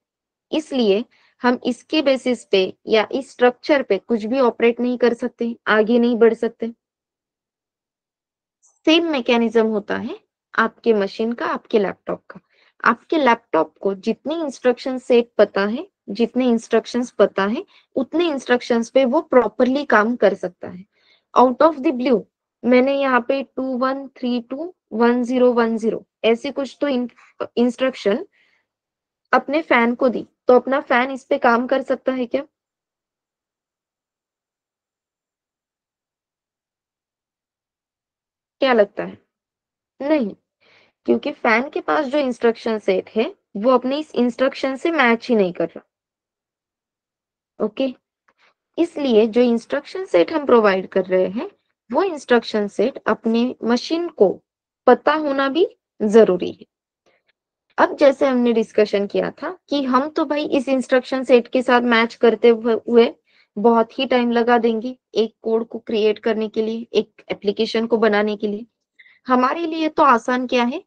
Speaker 1: इसलिए हम इसके बेसिस पे या इस स्ट्रक्चर पे कुछ भी ऑपरेट नहीं कर सकते, आगे नहीं बढ़ सकते। सेम मैकेनिज्म होता है आपके मशीन का, आपके लैपटॉप का। आपके लैपटॉप को जितने इंस्ट्रक्शन सेट पता है, जितने इंस्ट्रक्शंस पता है, उतने इंस्ट्रक्शंस पे वो प्रॉपरली काम कर सकता है। आउट ऑफ द ब्लू मैंने यहाँ पे 21321010 ऐसी कुछ तो इंस्ट्रक्शन अपने फैन को दी, तो अपना फैन इस पे काम कर सकता है क्या? क्या लगता है? नहीं, क्योंकि फैन के पास जो इंस्ट्रक्शन सेट है वो अपने इस इंस्ट्रक्शन से मैच ही नहीं कर रहा। ओके, इसलिए जो इंस्ट्रक्शन सेट हम प्रोवाइड कर रहे हैं वो इंस्ट्रक्शन सेट अपने मशीन को पता होना भी जरूरी है। अब जैसे हमने डिस्कशन किया था कि हम तो भाई इस इंस्ट्रक्शन सेट के साथ मैच करते हुए बहुत ही टाइम लगा देंगे एक कोड को क्रिएट करने के लिए, एक एप्लीकेशन को बनाने के लिए। हमारे लिए तो आसान क्या है?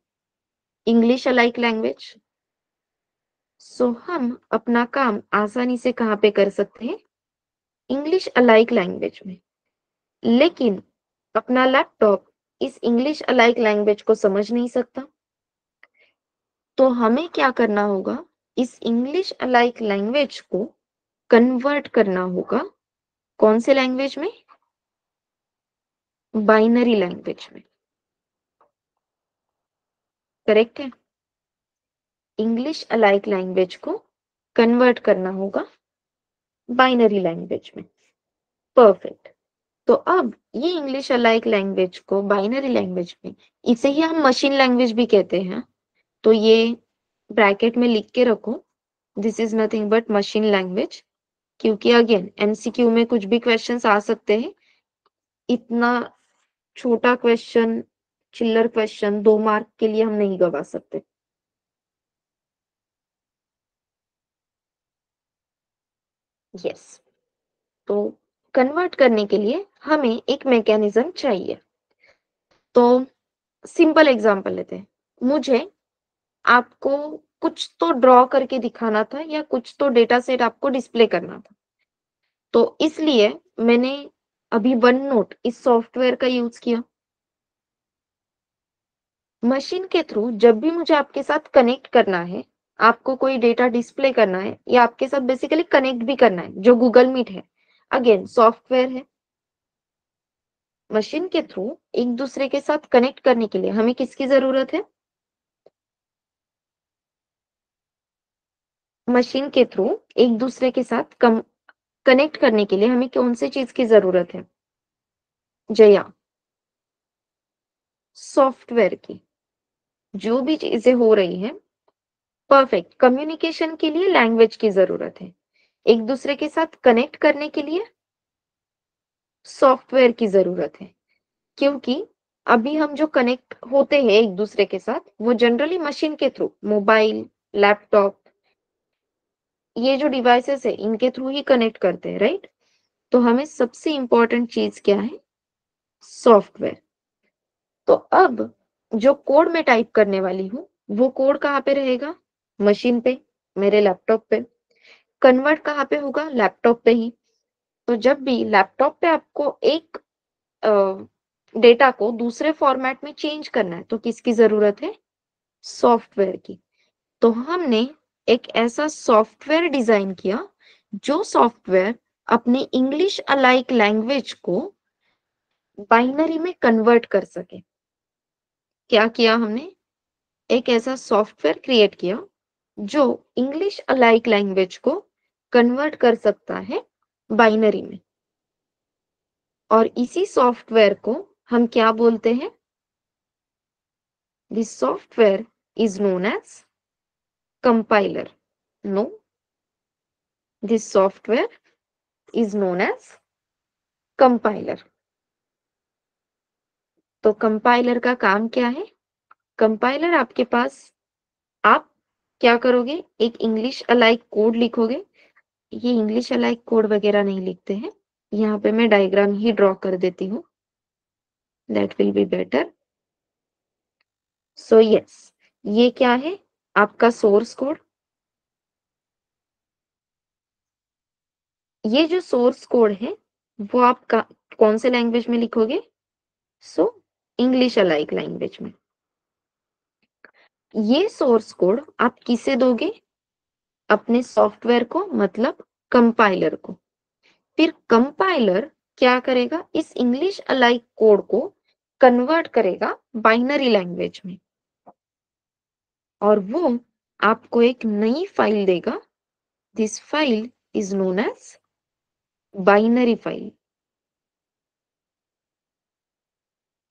Speaker 1: English alike language. सो हम अपना काम आसानी से कहाँ पे कर सकते हैं? इंग्लिश अलाइक लैंग्वेज में। लेकिन अपना लैपटॉप इस इंग्लिश अलाइक लैंग्वेज को समझ नहीं सकता, तो हमें क्या करना होगा? इस इंग्लिश अलाइक लैंग्वेज को कन्वर्ट करना होगा। कौन से लैंग्वेज में? बाइनरी लैंग्वेज में। करेक्ट है? इंग्लिश अलाइक लैंग्वेज को कन्वर्ट करना होगा बाइनरी लैंग्वेज में। परफेक्ट। तो अब ये इंग्लिश अलाइक लैंग्वेज को बाइनरी लैंग्वेज में, इसे ही हम मशीन लैंग्वेज भी कहते हैं, तो ये ब्रैकेट में लिख के रखो, this is nothing but machine language. क्योंकि अगेन एमसीक्यू में कुछ भी क्वेश्चंस आ सकते हैं, इतना छोटा क्वेश्चन, चिल्लर क्वेश्चन 2 मार्क के लिए हम नहीं गवा सकते। यस, तो कन्वर्ट करने के लिए हमें एक मैकेनिज्म चाहिए। तो सिंपल एग्जांपल लेते हैं। मुझे आपको कुछ तो ड्रॉ करके दिखाना था या कुछ तो डेटा सेट आपको डिस्प्ले करना था। तो इसलिए मैंने अभी वन नोट इस सॉफ्टवेयर का यूज किया। मशीन के थ्रू जब भी मुझे आपके साथ कनेक्ट करना है, आपको कोई डेटा डिस्प्ले करना है या आपके साथ बेसिकली कनेक्ट भी करना है, जो गूगल मीट है, अगेन सॉफ्टवेयर है। मशीन के थ्रू एक दूसरे के साथ कनेक्ट करने के लिए हमें किसकी जरूरत है? मशीन के थ्रू एक दूसरे के साथ कनेक्ट करने के लिए हमें कौन सी चीज की जरूरत है? जया, सॉफ्टवेयर की। जो भी चीजें हो रही हैं, परफेक्ट कम्युनिकेशन के लिए लैंग्वेज की जरूरत है। एक दूसरे के साथ कनेक्ट करने के लिए सॉफ्टवेयर की जरूरत है। क्योंकि अभी हम जो कनेक्ट होते हैं एक दूसरे के साथ, वो जनरली मशीन के थ्रू, मोबाइल, लैपटॉप, ये जो डिवाइसेस है इनके थ्रू ही कनेक्ट करते हैं, राइट? तो हमें सबसे इंपॉर्टेंट चीज क्या है? सॉफ्टवेयर। तो अब जो कोड मैं टाइप करने वाली हूँ, वो कोड कहाँ पे रहेगा? मशीन पे, मेरे लैपटॉप पे। कन्वर्ट कहाँ पे होगा? लैपटॉप पे ही। तो जब भी लैपटॉप पे आपको एक डेटा को दूसरे फॉर्मेट में चेंज करना है, तो किसकी जरूरत है? सॉफ्टवेयर की। तो हमने एक ऐसा सॉफ्टवेयर डिजाइन किया, जो सॉफ्टवेयर अपने इंग्लिश अलाइक लैंग्वेज को बाइनरी में कन्वर्ट कर सके। क्या किया हमने? एक ऐसा सॉफ्टवेयर क्रिएट किया जो इंग्लिश अलाइक लैंग्वेज को कन्वर्ट कर सकता है बाइनरी में। और इसी सॉफ्टवेयर को हम क्या बोलते हैं? This software is known as compiler. No, this software is known as compiler. तो कंपाइलर का काम क्या है? कंपाइलर आपके पास, आप क्या करोगे? एक इंग्लिश अलाइक कोड लिखोगे। ये इंग्लिश अलाइक कोड वगैरह नहीं लिखते हैं, यहाँ पे मैं डायग्राम ही ड्रॉ कर देती हूँ, that will be better. So yes, ये क्या है? आपका सोर्स कोड। ये जो सोर्स कोड है, वो आप कौन से लैंग्वेज में लिखोगे? सो इंग्लिश अलाइक लैंग्वेज में। ये सोर्स कोड आप किसे दोगे? अपने सॉफ्टवेयर को, मतलब कंपाइलर को। फिर कंपाइलर क्या करेगा? इस इंग्लिश अलाइक कोड को कन्वर्ट करेगा बाइनरी लैंग्वेज में, और वो आपको एक नई फाइल देगा। This file is known as binary file.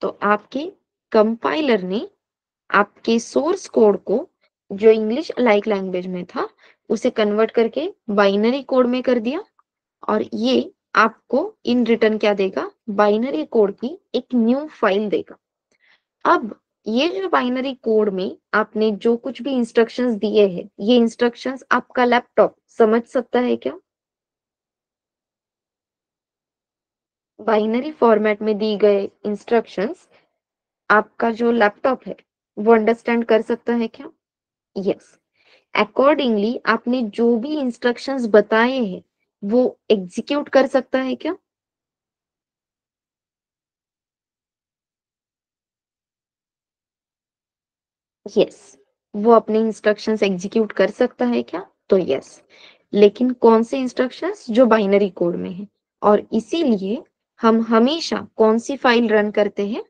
Speaker 1: तो आपके कंपाइलर ने आपके सोर्स कोड को, जो इंग्लिश अलाइक लैंग्वेज में था, उसे कन्वर्ट करके बाइनरी कोड में कर दिया। और ये आपको इन रिटर्न क्या देगा? बाइनरी कोड की एक न्यू फाइल देगा। अब ये जो बाइनरी कोड में आपने जो कुछ भी इंस्ट्रक्शंस दिए हैं, ये इंस्ट्रक्शंस आपका लैपटॉप समझ सकता है क्या? बाइनरी फॉर्मेट में दी गए इंस्ट्रक्शंस आपका जो लैपटॉप है वो अंडरस्टैंड कर सकता है क्या? यस। अकॉर्डिंगली आपने जो भी इंस्ट्रक्शंस बताए हैं, वो एग्जीक्यूट कर सकता है क्या? यस, वो अपने इंस्ट्रक्शंस एग्जीक्यूट कर सकता है क्या? तो यस। लेकिन कौन से इंस्ट्रक्शंस? जो बाइनरी कोड में है। और इसीलिए हम हमेशा कौन सी फाइल रन करते हैं?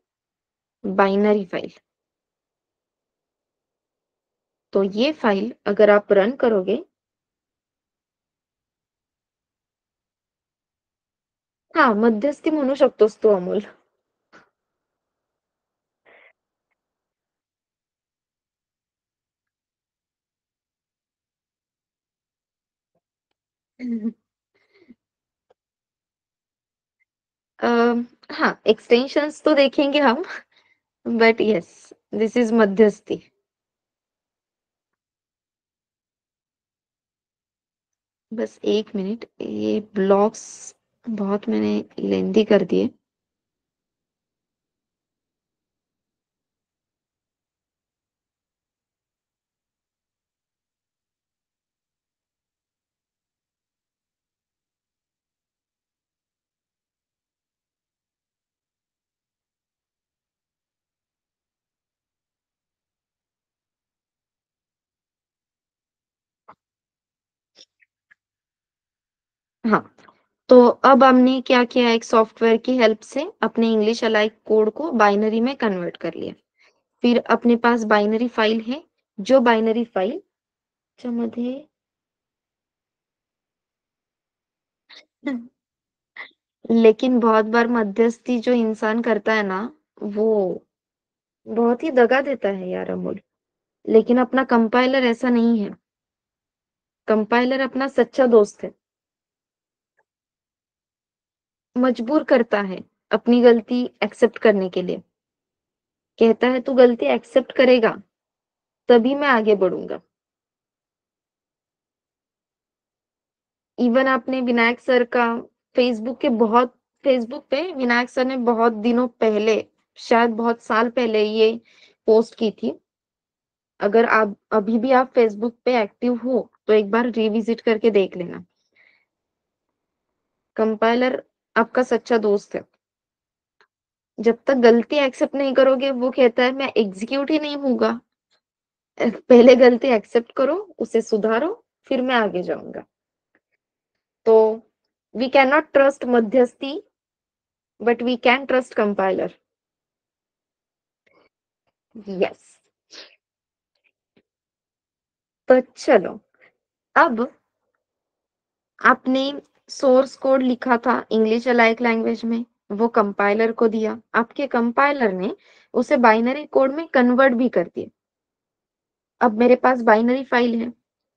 Speaker 1: Binary file. तो ये फाइल अगर आप रन करोगे, हा मध्यस्थी म्हणू शकतोस तू अमोल. हाँ, एक्सटेंशंस तो देखेंगे हम। बट यस, दिस इज मध्यस्थी। बस 1 मिनट, ये ब्लॉक्स बहुत मैंने लेंदी कर दिए। हाँ, तो अब हमने क्या किया, एक सॉफ्टवेयर की हेल्प से अपने इंग्लिश अलाइक कोड को बाइनरी में कन्वर्ट कर लिया। फिर अपने पास बाइनरी फाइल है, जो बाइनरी फाइल मध्ये लेकिन बहुत बार मध्यस्थी जो इंसान करता है ना, वो बहुत ही दगा देता है यार अमोल। लेकिन अपना कंपाइलर ऐसा नहीं है। कंपाइलर अपना सच्चा दोस्त है। मजबूर करता है अपनी गलती एक्सेप्ट करने के लिए। कहता है तू गलती एक्सेप्ट करेगा तभी मैं आगे बढ़ूंगा। इवन आपने विनायक सर का फेसबुक पे विनायक सर ने बहुत दिनों पहले, शायद बहुत साल पहले ये पोस्ट की थी। अगर आप अभी भी आप फेसबुक पे एक्टिव हो तो एक बार रिविजिट करके देख लेना। कंपाइलर आपका सच्चा दोस्त है। जब तक गलती एक्सेप्ट नहीं करोगे वो कहता है मैं एग्जीक्यूट ही नहीं होऊंगा। पहले गलती एक्सेप्ट करो, उसे सुधारो, फिर मैं आगे जाऊंगा। तो वी कैन नॉट ट्रस्ट मध्यस्थी, but we can trust compiler. Yes. तो चलो, अब आपने सोर्स कोड लिखा था इंग्लिश अलाइक लैंग्वेज में, वो कंपाइलर को दिया, आपके कंपाइलर ने उसे बाइनरी कोड में कन्वर्ट भी कर दिया। अब मेरे पास बाइनरी फाइल है,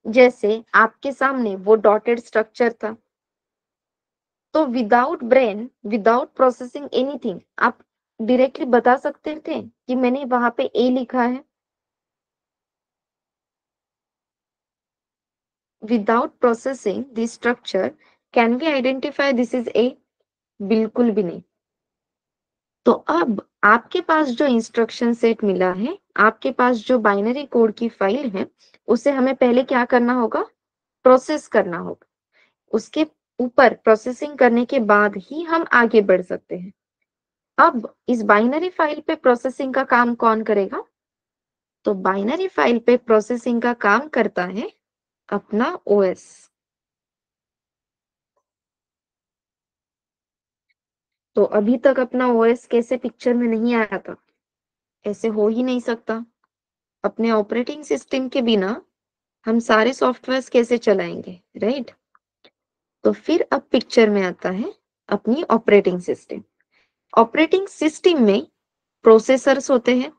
Speaker 1: जैसे आपके सामने वो डॉटेड स्ट्रक्चर था। तो without brain, without processing anything, आप डायरेक्टली बता सकते थे कि मैंने वहां पे ए लिखा है। Without processing this structure, can we identify this is A? बिल्कुल भी नहीं। तो अब आपके पास जो इंस्ट्रक्शन सेट मिला है, आपके पास जो बाइनरी कोड की फाइल है, उसे हमें पहले क्या करना होगा? प्रोसेस करना होगा। उसके ऊपर प्रोसेसिंग करने के बाद ही हम आगे बढ़ सकते हैं। अब इस बाइनरी फाइल पे प्रोसेसिंग का काम कौन करेगा? तो बाइनरी फाइल पे प्रोसेसिंग का काम करता है अपना ओएस। तो अभी तक अपना ओएस कैसे पिक्चर में नहीं आया था? ऐसे हो ही नहीं सकता। अपने ऑपरेटिंग सिस्टम के बिना हम सारे सॉफ्टवेयर्स कैसे चलाएंगे, राइट? तो फिर अब पिक्चर में आता है अपनी ऑपरेटिंग सिस्टम। ऑपरेटिंग सिस्टम में प्रोसेसर्स होते हैं।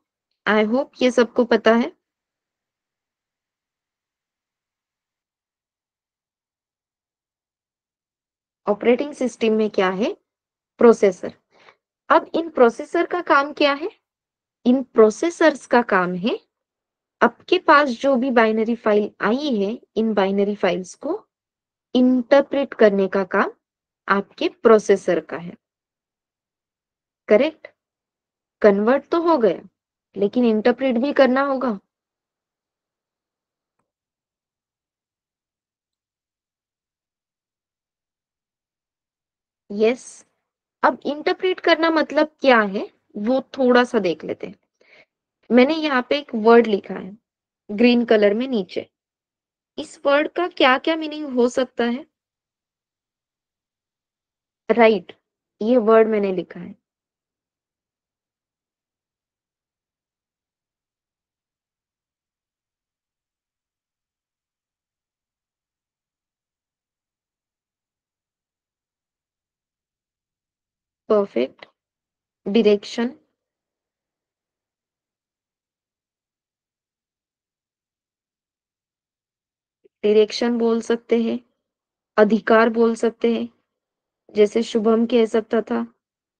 Speaker 1: आई होप ये सबको पता है। ऑपरेटिंग सिस्टम में क्या है? प्रोसेसर। अब इन प्रोसेसर का काम क्या है? इन प्रोसेसर्स का काम है, आपके पास जो भी बाइनरी फाइल आई है, इन बाइनरी फाइल्स को इंटरप्रेट करने का काम आपके प्रोसेसर का है। करेक्ट? कन्वर्ट तो हो गया, लेकिन इंटरप्रेट भी करना होगा। यस। अब इंटरप्रेट करना मतलब क्या है, वो थोड़ा सा देख लेते हैं। मैंने यहाँ पे एक वर्ड लिखा है ग्रीन कलर में नीचे। इस वर्ड का क्या क्या मीनिंग हो सकता है? राइट, ये वर्ड मैंने लिखा है। परफेक्ट। डिरेक्शन। डिरेक्शन बोल सकते हैं, अधिकार बोल सकते हैं। जैसे शुभम कह सकता था,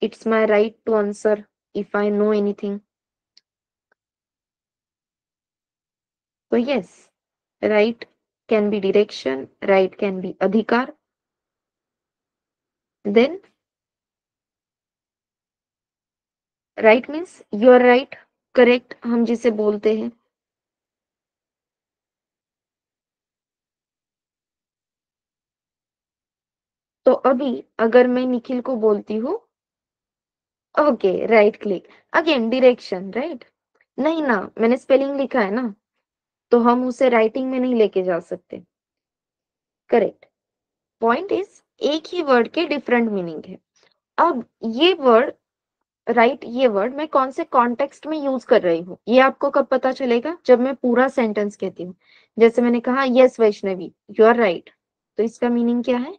Speaker 1: it's my right to answer if I know anything. तो yes, right can be direction, right can be अधिकार, then right means you are right, correct हम जिसे बोलते हैं। तो अभी अगर मैं निखिल को बोलती हूँ okay right click, again direction right, नहीं ना मैंने स्पेलिंग लिखा है ना, तो हम उसे राइटिंग में नहीं लेके जा सकते। करेक्ट, पॉइंट इज एक ही वर्ड के डिफरेंट मीनिंग है। अब ये वर्ड राइट, ये वर्ड मैं कौन से कॉन्टेक्स्ट में यूज कर रही हूँ ये आपको कब पता चलेगा, जब मैं पूरा सेंटेंस कहती हूँ। जैसे मैंने कहा yes Vaishnavi you are right, तो इसका मीनिंग क्या है,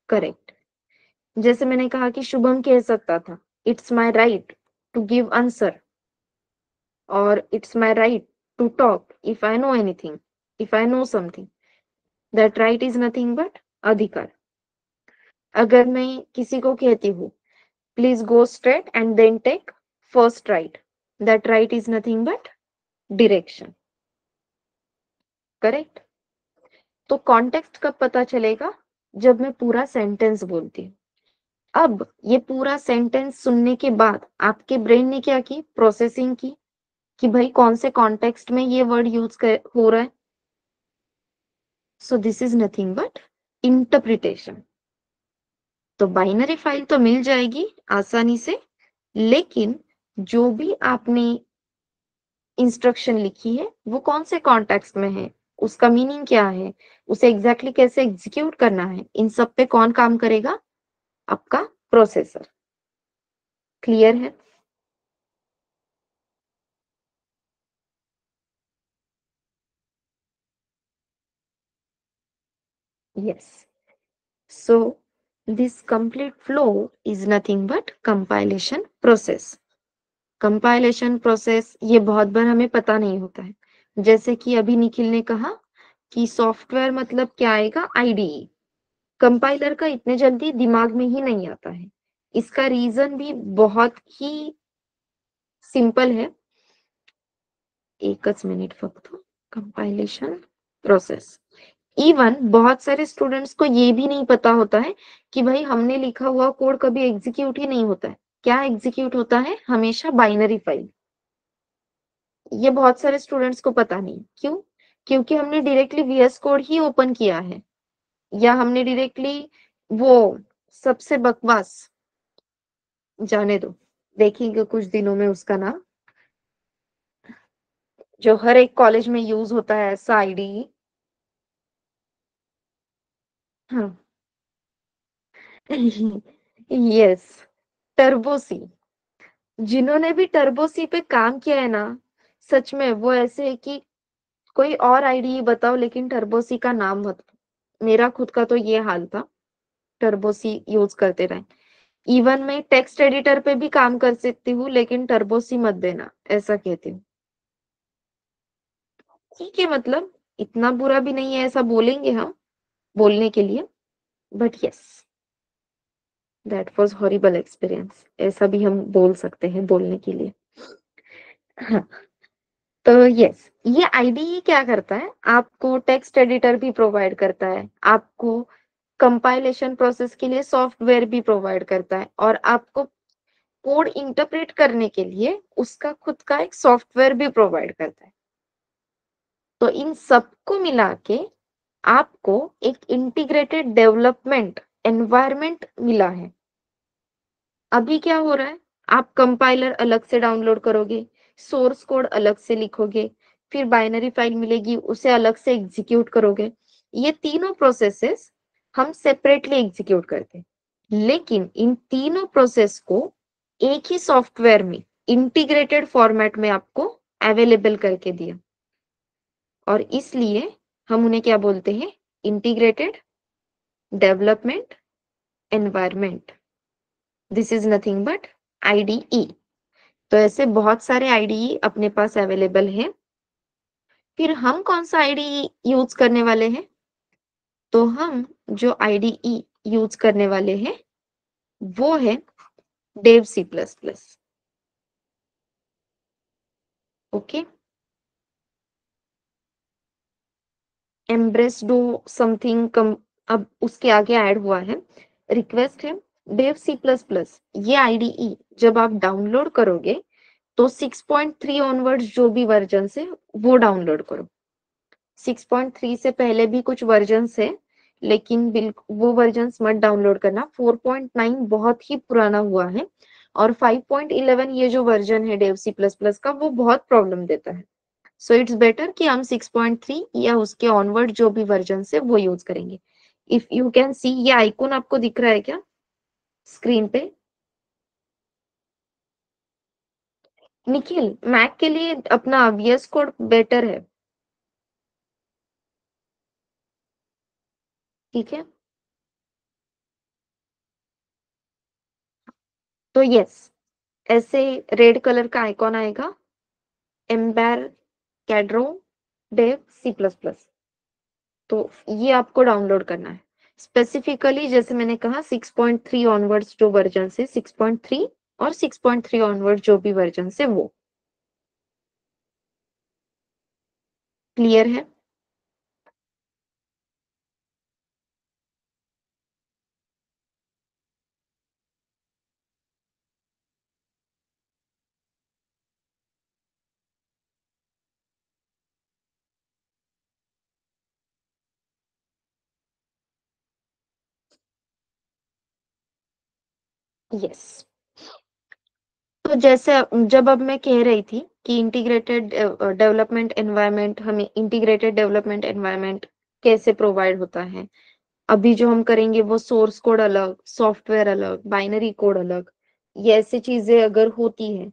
Speaker 1: करेक्ट। जैसे मैंने कहा कि शुभम कह सकता था it's my right to give answer, और it's my right to talk if I know anything, if I know something, that right is nothing but अधिकार। अगर मैं किसी को कहती हूँ please go straight and then take first right, that right is nothing but direction. Correct, तो context कब पता चलेगा, जब मैं पूरा सेंटेंस बोलती हूँ। अब ये पूरा सेंटेंस सुनने के बाद आपके ब्रेन ने क्या की, प्रोसेसिंग की कि भाई कौन से कॉन्टेक्स्ट में ये वर्ड यूज हो रहा है। So this is nothing but interpretation. तो बाइनरी फाइल तो मिल जाएगी आसानी से, लेकिन जो भी आपने इंस्ट्रक्शन लिखी है वो कौन से कॉन्टेक्स्ट में है, उसका मीनिंग क्या है, उसे एग्जैक्टली कैसे एग्जीक्यूट करना है, इन सब पे कौन काम करेगा, आपका प्रोसेसर। क्लियर है? Yes, so this complete flow is nothing but compilation process. Compilation process ये बहुत बार हमें पता नहीं होता है। जैसे कि अभी निखिल ने कहा कि सॉफ्टवेयर मतलब क्या आएगा, आईडीई। कंपाइलर का इतने जल्दी दिमाग में ही नहीं आता है। इसका रीजन भी बहुत ही सिंपल है। एकच मिनिट फक्त, कंपाइलेशन प्रोसेस। इवन बहुत सारे स्टूडेंट्स को ये भी नहीं पता होता है कि भाई हमने लिखा हुआ कोड कभी एग्जीक्यूट ही नहीं होता है। क्या एग्जीक्यूट होता है, हमेशा बाइनरी फाइल। ये बहुत सारे स्टूडेंट्स को पता नहीं, क्यों, क्योंकि हमने डायरेक्टली वीएस कोड ही ओपन किया है, या हमने डायरेक्टली वो सबसे बकवास, जाने दो, देखेंगे कुछ दिनों में उसका नाम, जो हर एक कॉलेज में यूज होता है ऐसा आईडी। हाँ यस, टर्बोसी। जिन्होंने भी टर्बोसी पे काम किया है ना, सच में वो ऐसे है कि कोई और आईडी बताओ लेकिन टर्बोसी का नाम मत। मेरा खुद का तो ये हाल था, टर्बोसी यूज करते रहे। इवन मैं टेक्स्ट एडिटर पे भी काम कर सकती हूँ लेकिन टर्बोसी मत देना, ऐसा कहती हूँ। ठीक है, मतलब इतना बुरा भी नहीं है ऐसा बोलेंगे हम, बोलने के लिए, but yes that was horrible experience, ऐसा भी हम बोल सकते हैं बोलने के लिए। हाँ, तो यस, ये आईडीई क्या करता है, आपको टेक्स्ट एडिटर भी प्रोवाइड करता है, आपको कंपाइलेशन प्रोसेस के लिए सॉफ्टवेयर भी प्रोवाइड करता है, और आपको कोड इंटरप्रेट करने के लिए उसका खुद का एक सॉफ्टवेयर भी प्रोवाइड करता है। तो इन सबको मिला के आपको एक इंटीग्रेटेड डेवलपमेंट एनवायरनमेंट मिला है। अभी क्या हो रहा है, आप कंपाइलर अलग से डाउनलोड करोगे, सोर्स कोड अलग से लिखोगे, फिर बाइनरी फाइल मिलेगी उसे अलग से एग्जीक्यूट करोगे। ये तीनों प्रोसेसेस हम सेपरेटली एग्जीक्यूट करते हैं, लेकिन इन तीनों प्रोसेस को एक ही सॉफ्टवेयर में इंटीग्रेटेड फॉर्मेट में आपको अवेलेबल करके दिया, और इसलिए हम उन्हें क्या बोलते हैं, integrated development environment. This is nothing but IDE. तो ऐसे बहुत सारे आईडीई अपने पास अवेलेबल है। फिर हम कौन सा आईडीई यूज करने वाले हैं, तो हम जो आईडीई यूज करने वाले हैं वो है Dev C plus plus. Okay, embrace do something come, अब उसके आगे ऐड हुआ है, रिक्वेस्ट है डेव सी प्लस प्लस। ये आईडीई जब आप डाउनलोड करोगे तो 6.3 ऑनवर्ड्स जो भी वर्जन है वो डाउनलोड करो। 6.3 से पहले भी कुछ वर्जन्स है, लेकिन वो वर्जन्स मत डाउनलोड करना। 4.9 बहुत ही पुराना हुआ है, और 5.11 ये जो वर्जन है डेव सी प्लस प्लस का वो बहुत प्रॉब्लम देता है। सो इट्स बेटर कि हम 6.3 या उसके ऑनवर्ड जो भी वर्जन है वो यूज करेंगे। इफ यू कैन सी, ये आइकॉन आपको दिख रहा है क्या स्क्रीन पे? निखिल, मैक के लिए अपना वीएस कोड बेटर है, ठीक है? तो यस, ऐसे रेड कलर का आइकॉन आएगा, Embarcadero Dev C plus plus. तो ये आपको डाउनलोड करना है स्पेसिफिकली, जैसे मैंने कहा 6.3 ऑनवर्ड्स जो वर्जन है, 6.3 और 6.3 ऑनवर्ड जो भी वर्जन है वो। क्लियर है? यस। तो जैसे जब अब मैं कह रही थी कि इंटीग्रेटेड डेवलपमेंट एनवायरनमेंट, हमें इंटीग्रेटेड डेवलपमेंट एनवायरनमेंट कैसे प्रोवाइड होता है, अभी जो हम करेंगे वो सोर्स कोड अलग, सॉफ्टवेयर अलग, बाइनरी कोड अलग, ये ऐसी चीजें अगर होती है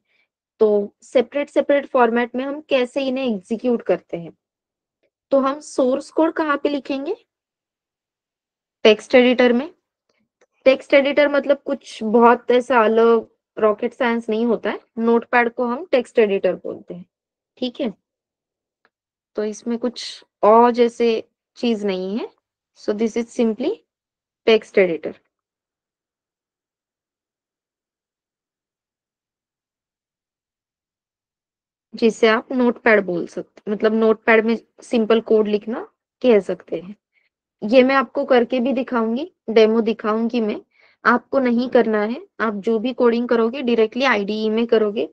Speaker 1: तो सेपरेट सेपरेट फॉर्मेट में हम कैसे इन्हें एग्जीक्यूट करते हैं। तो हम सोर्स कोड कहाँ पे लिखेंगे? टेक्स्ट एडिटर में। टेक्स्ट एडिटर मतलब कुछ बहुत ऐसा अलग रॉकेट साइंस नहीं होता है, नोटपैड को हम टेक्स्ट एडिटर बोलते हैं, ठीक है? तो इसमें कुछ और जैसे चीज नहीं है। So this is simply text editor, जिसे आप नोटपैड बोल सकते, मतलब नोटपैड में सिंपल कोड लिखना कह सकते हैं। ये मैं आपको करके भी दिखाऊंगी, डेमो दिखाऊंगी मैं। आपको नहीं करना है, आप जो भी कोडिंग करोगे डायरेक्टली आईडीई में करोगे,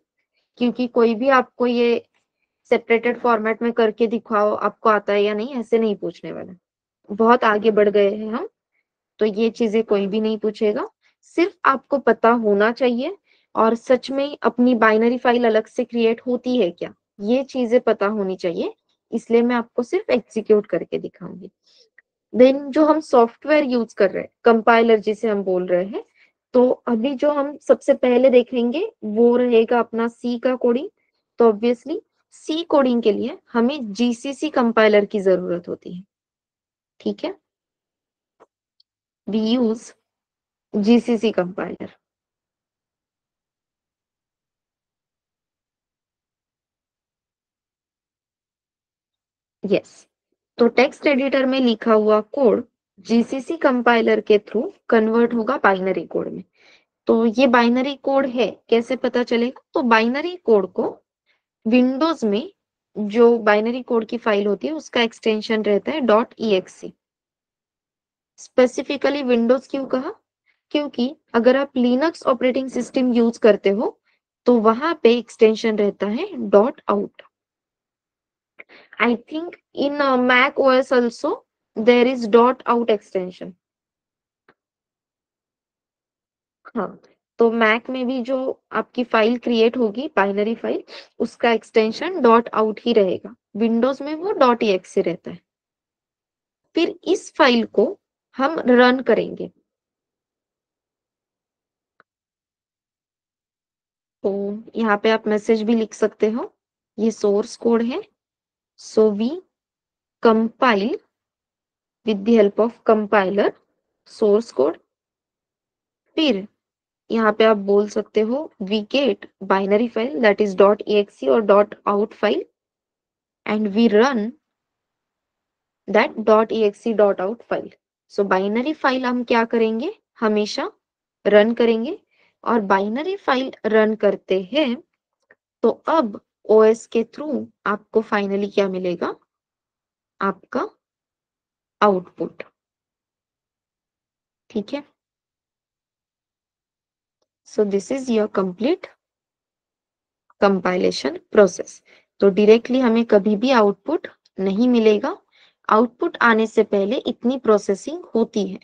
Speaker 1: क्योंकि कोई भी आपको ये सेपरेटेड फॉर्मेट में करके दिखाओ आपको आता है या नहीं ऐसे नहीं पूछने वाला। बहुत आगे बढ़ गए हैं हम, तो ये चीजें कोई भी नहीं पूछेगा। सिर्फ आपको पता होना चाहिए, और सच में अपनी बाइनरी फाइल अलग से क्रिएट होती है क्या, ये चीजें पता होनी चाहिए। इसलिए मैं आपको सिर्फ एग्जीक्यूट करके दिखाऊंगी। देन जो हम सॉफ्टवेयर यूज कर रहे हैं, कंपाइलर जिसे हम बोल रहे हैं, तो अभी जो हम सबसे पहले देखेंगे वो रहेगा अपना सी का कोडिंग। तो ऑब्वियसली सी कोडिंग के लिए हमें जीसीसी कंपाइलर की जरूरत होती है, ठीक है? We use GCC compiler. Yes. तो टेक्स्ट एडिटर में लिखा हुआ कोड जीसीसी कंपाइलर के थ्रू कन्वर्ट होगा बाइनरी कोड में। तो ये बाइनरी कोड है कैसे पता चलेगा? तो बाइनरी कोड को विंडोज में जो बाइनरी कोड की फाइल होती है उसका एक्सटेंशन रहता है डॉट ई स्पेसिफिकली विंडोज क्यों कहा? क्योंकि अगर आप लिनक्स ऑपरेटिंग सिस्टम यूज करते हो तो वहां पे एक्सटेंशन रहता है dot out. I think in Mac OS also there is dot out extension. हाँ, तो मैक में भी जो आपकी फाइल क्रिएट होगी बाइनरी फाइल, उसका एक्सटेंशन डॉट आउट ही रहेगा। विंडोज में वो डॉट एक्स रहता है। फिर इस फाइल को हम रन करेंगे। तो यहाँ पे आप मैसेज भी लिख सकते हो, ये सोर्स कोड है। So we compile with the help of compiler source code. फिर यहाँ पे आप बोल सकते हो we get binary file that is dot exe और dot out file, and we run that dot exe dot out file. So binary file हम क्या करेंगे, हमेशा रन करेंगे। और बाइनरी फाइल रन करते हैं तो अब ओएस के थ्रू आपको फाइनली क्या मिलेगा, आपका आउटपुट। ठीक है, so this is your complete compilation process. तो डायरेक्टली हमें कभी भी आउटपुट नहीं मिलेगा, आउटपुट आने से पहले इतनी प्रोसेसिंग होती है।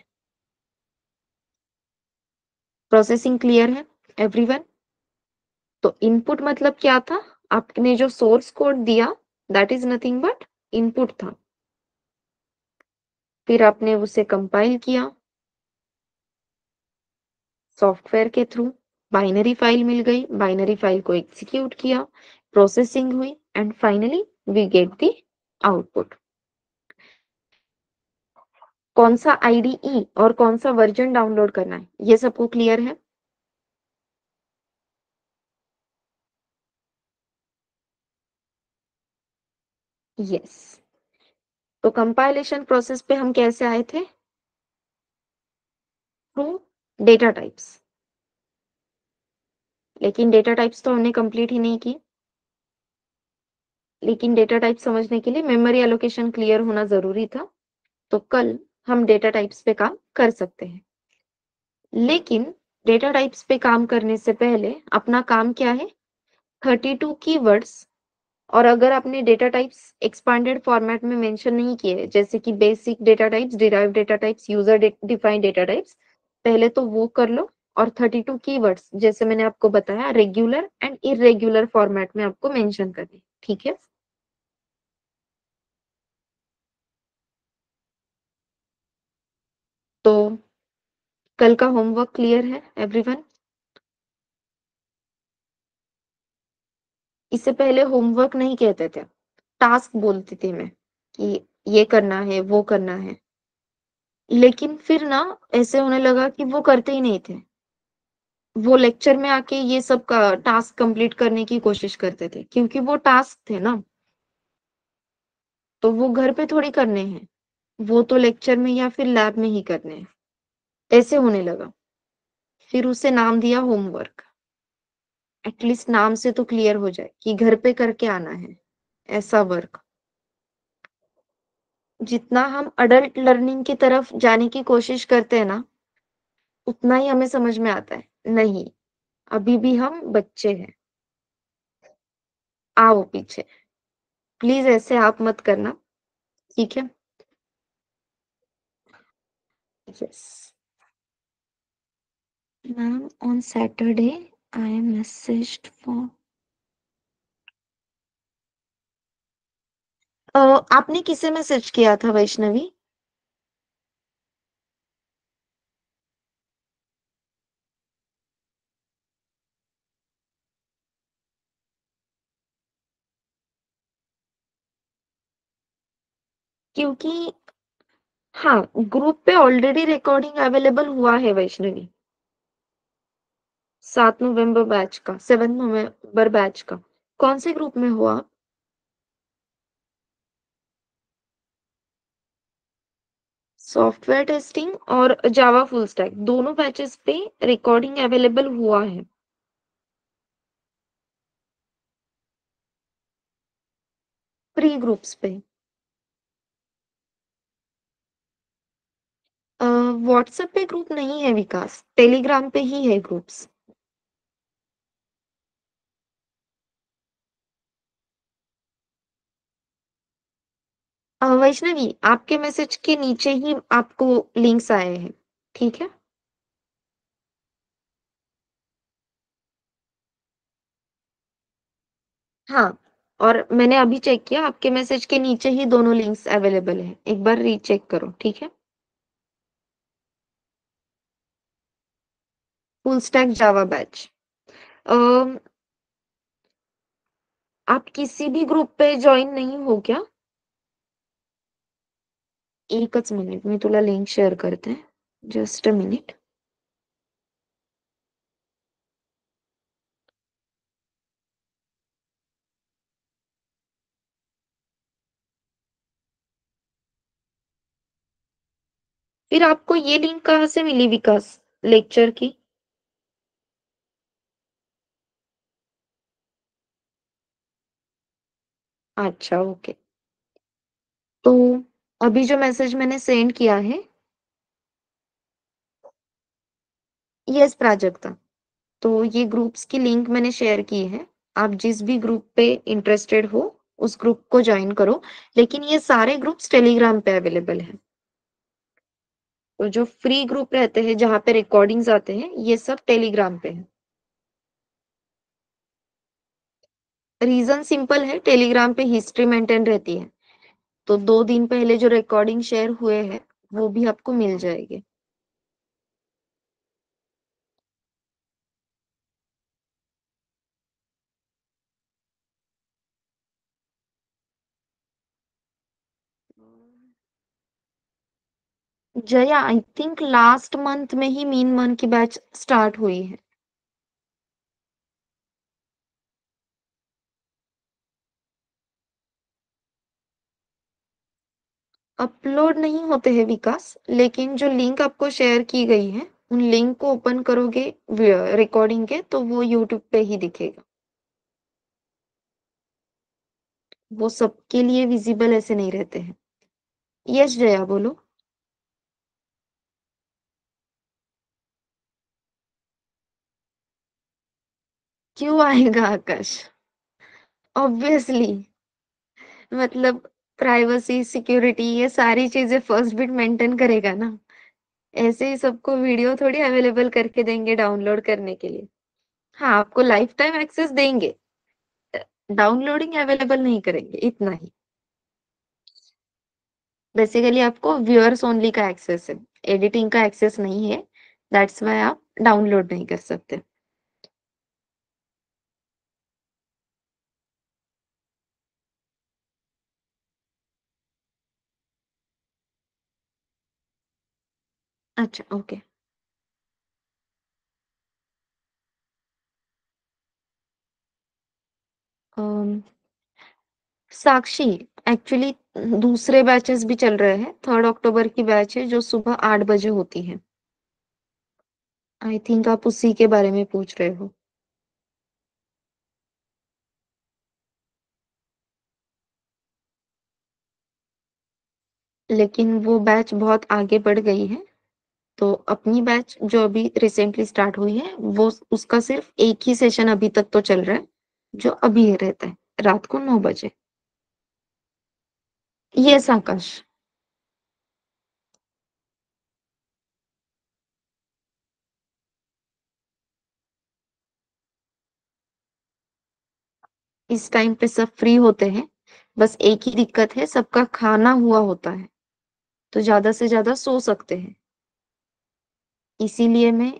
Speaker 1: प्रोसेसिंग क्लियर है एवरीवन? तो इनपुट मतलब क्या था? आपने जो सोर्स कोड दिया that is nothing but input था। फिर आपने उसे कंपाइल किया सॉफ्टवेयर के थ्रू, बाइनरी फाइल मिल गई, बाइनरी फाइल को एग्जीक्यूट किया, प्रोसेसिंग हुई and finally we get the output. कौन सा आईडीई और कौन सा वर्जन डाउनलोड करना है ये सबको क्लियर है? यस। तो कंपाइलेशन प्रोसेस पे हम कैसे आए थे? Through data types. लेकिन डेटा टाइप्स तो हमने कंप्लीट ही नहीं की। लेकिन डेटा टाइप समझने के लिए मेमोरी एलोकेशन क्लियर होना जरूरी था। तो कल हम डेटा टाइप्स पे काम कर सकते हैं। लेकिन डेटा टाइप्स पे काम करने से पहले अपना काम क्या है? 32 कीवर्ड्स। और अगर आपने डेटा टाइप्स एक्सपांडेड फॉर्मेट में मेंशन नहीं किए, जैसे कि basic data types, derived data types, user defined data types, पहले तो वो कर लो। और 32 कीवर्ड्स जैसे मैंने आपको बताया रेगुलर एंड इरेगुलर फॉर्मेट में आपको मेंशन करने। ठीक है, तो कल का होमवर्क क्लियर है एवरीवन? इससे पहले होमवर्क नहीं कहते थे, टास्क बोलती थी मैं कि ये करना है वो करना है। लेकिन फिर ना ऐसे होने लगा कि वो करते ही नहीं थे। वो लेक्चर में आके ये सब का टास्क कंप्लीट करने की कोशिश करते थे, क्योंकि वो टास्क थे ना, तो वो घर पे थोड़ी करने हैं, वो तो लेक्चर में या फिर लैब में ही करने हैं। ऐसे होने लगा। फिर उसे नाम दिया होमवर्क। एटलीस्ट नाम से तो क्लियर हो जाए कि घर पे करके आना है ऐसा वर्क। जितना हम अडल्ट लर्निंग की तरफ जाने की कोशिश करते हैं ना, उतना ही हमें समझ में आता है नहीं, अभी भी हम बच्चे हैं। आओ पीछे, प्लीज ऐसे आप मत करना। ठीक है? Yes ma'am, on Saturday I am messaged for. आपने किसे मैसेज किया था वैष्णवी? क्योंकि हाँ, ग्रुप पे ऑलरेडी रिकॉर्डिंग अवेलेबल हुआ है वैष्णवी। 7 नवंबर बैच का, 7 नवंबर बैच का। कौन से ग्रुप में हुआ? सॉफ्टवेयर टेस्टिंग और जावा फुल स्टैक दोनों बैचेस पे रिकॉर्डिंग अवेलेबल हुआ है। प्री ग्रुप्स पे। व्हाट्सएप पे ग्रुप नहीं है विकास, टेलीग्राम पे ही है ग्रुप्स। वैष्णवी, आपके मैसेज के नीचे ही आपको लिंक्स आए हैं। ठीक है? हाँ, और मैंने अभी चेक किया, आपके मैसेज के नीचे ही दोनों लिंक्स अवेलेबल है, एक बार रीचेक करो। ठीक है? Full stack Java batch. आप किसी भी ग्रुप पे ज्वाइन नहीं हो क्या? एकच मिनिट, मी तुला लिंक शेअर करते, जस्ट अ मिनिट। फिर आपको ये लिंक कहाँ से मिली विकास, लेक्चर की? अच्छा, ओके। तो अभी जो मैसेज मैंने सेंड किया है, यस प्राजक्ता। तो ये ग्रुप्स की लिंक मैंने शेयर की है। आप जिस भी ग्रुप पे इंटरेस्टेड हो, उस ग्रुप को जॉइन करो। लेकिन ये सारे ग्रुप्स टेलीग्राम पे अवेलेबल हैं। और जो फ्री ग्रुप रहते हैं, जहाँ पे रिकॉर्डिंग्स आते हैं, ये सब टेलीग्राम पे है। रीज़न सिंपल है, टेलीग्राम पे हिस्ट्री मेंटेन रहती है। तो 2 दिन पहले जो रिकॉर्डिंग शेयर हुए हैं, वो भी आपको मिल जाएँगे। Jaya, I think last month में ही मीन मन की बैच स्टार्ट हुई है। अपलोड नहीं होते हैं विकास, लेकिन जो लिंक आपको शेयर की गई है, उन लिंक को ओपन करोगे रिकॉर्डिंग के, तो वो यूट्यूब पे ही दिखेगा। वो सबके लिए विजिबल ऐसे नहीं रहते हैं। यस जया, बोलो। क्यों आएगा आकाश? ऑब्वियसली। मतलब प्राइवेसी, सिक्योरिटी, ये सारी चीजें फर्स्ट बिट मेंटेन करेगा ना। ऐसे ही सबको वीडियो थोड़ी अवेलेबल करके देंगे डाउनलोड करने के लिए। हाँ, आपको लाइफ टाइम एक्सेस देंगे, डाउनलोडिंग अवेलेबल नहीं करेंगे, इतना ही। बेसिकली आपको व्यूअर्स ओनली का एक्सेस है, एडिटिंग का एक्सेस नहीं है। दैट्स व्हाई आप डाउनलोड नहीं कर सकते। अच्छा, ओके। साक्षी, एक्चुअली दूसरे बैचेस भी चल रहे हैं। 3 अक्टूबर की बैच है जो सुबह 8 बजे होती है। आई थिंक आप उसी के बारे में पूछ रहे हो। लेकिन वो बैच बहुत आगे बढ़ गई है। तो अपनी बैच जो अभी रिसेंटली स्टार्ट हुई है, वो उसका सिर्फ एक ही सेशन अभी तक तो चल रहा है, जो अभी रहता है रात को 9 बजे। यस आकाश। इस टाइम पे सब फ्री होते हैं। बस एक ही दिक्कत है, सबका खाना हुआ होता है, तो ज्यादा से ज्यादा सो सकते हैं। इसीलिए मैं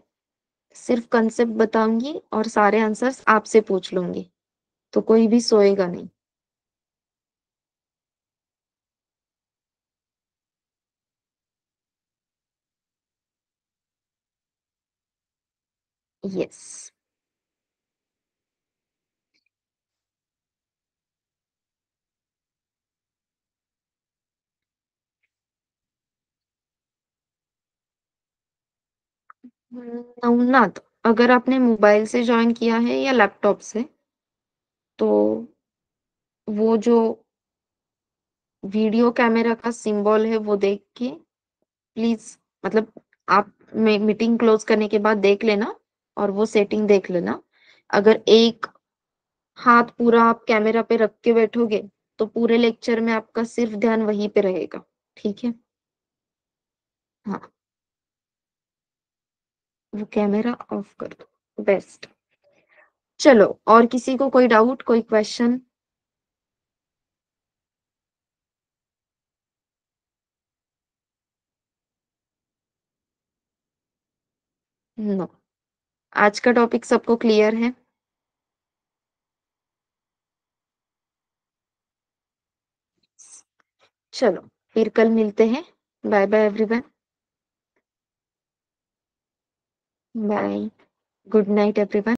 Speaker 1: सिर्फ कंसेप्ट बताऊंगी और सारे आंसर्स आपसे पूछ लूंगी, तो कोई भी सोएगा नहीं। यस। नवनाथ, अगर आपने मोबाइल से ज्वाइन किया है या लैपटॉप से, तो वो जो वीडियो कैमरा का सिंबल है, वो देख के प्लीज, मतलब आप मीटिंग क्लोज करने के बाद देख लेना, और वो सेटिंग देख लेना। अगर एक हाथ पूरा आप कैमरा पे रख के बैठोगे, तो पूरे लेक्चर में आपका सिर्फ ध्यान वहीं पे रहेगा। ठीक है। हाँ, वो कैमरा ऑफ कर दो, बेस्ट। चलो, और किसी को कोई डाउट, कोई क्वेश्चन? नो। आज का टॉपिक सबको क्लियर है? चलो, फिर कल मिलते हैं। Bye bye everyone. Bye. Good night everyone.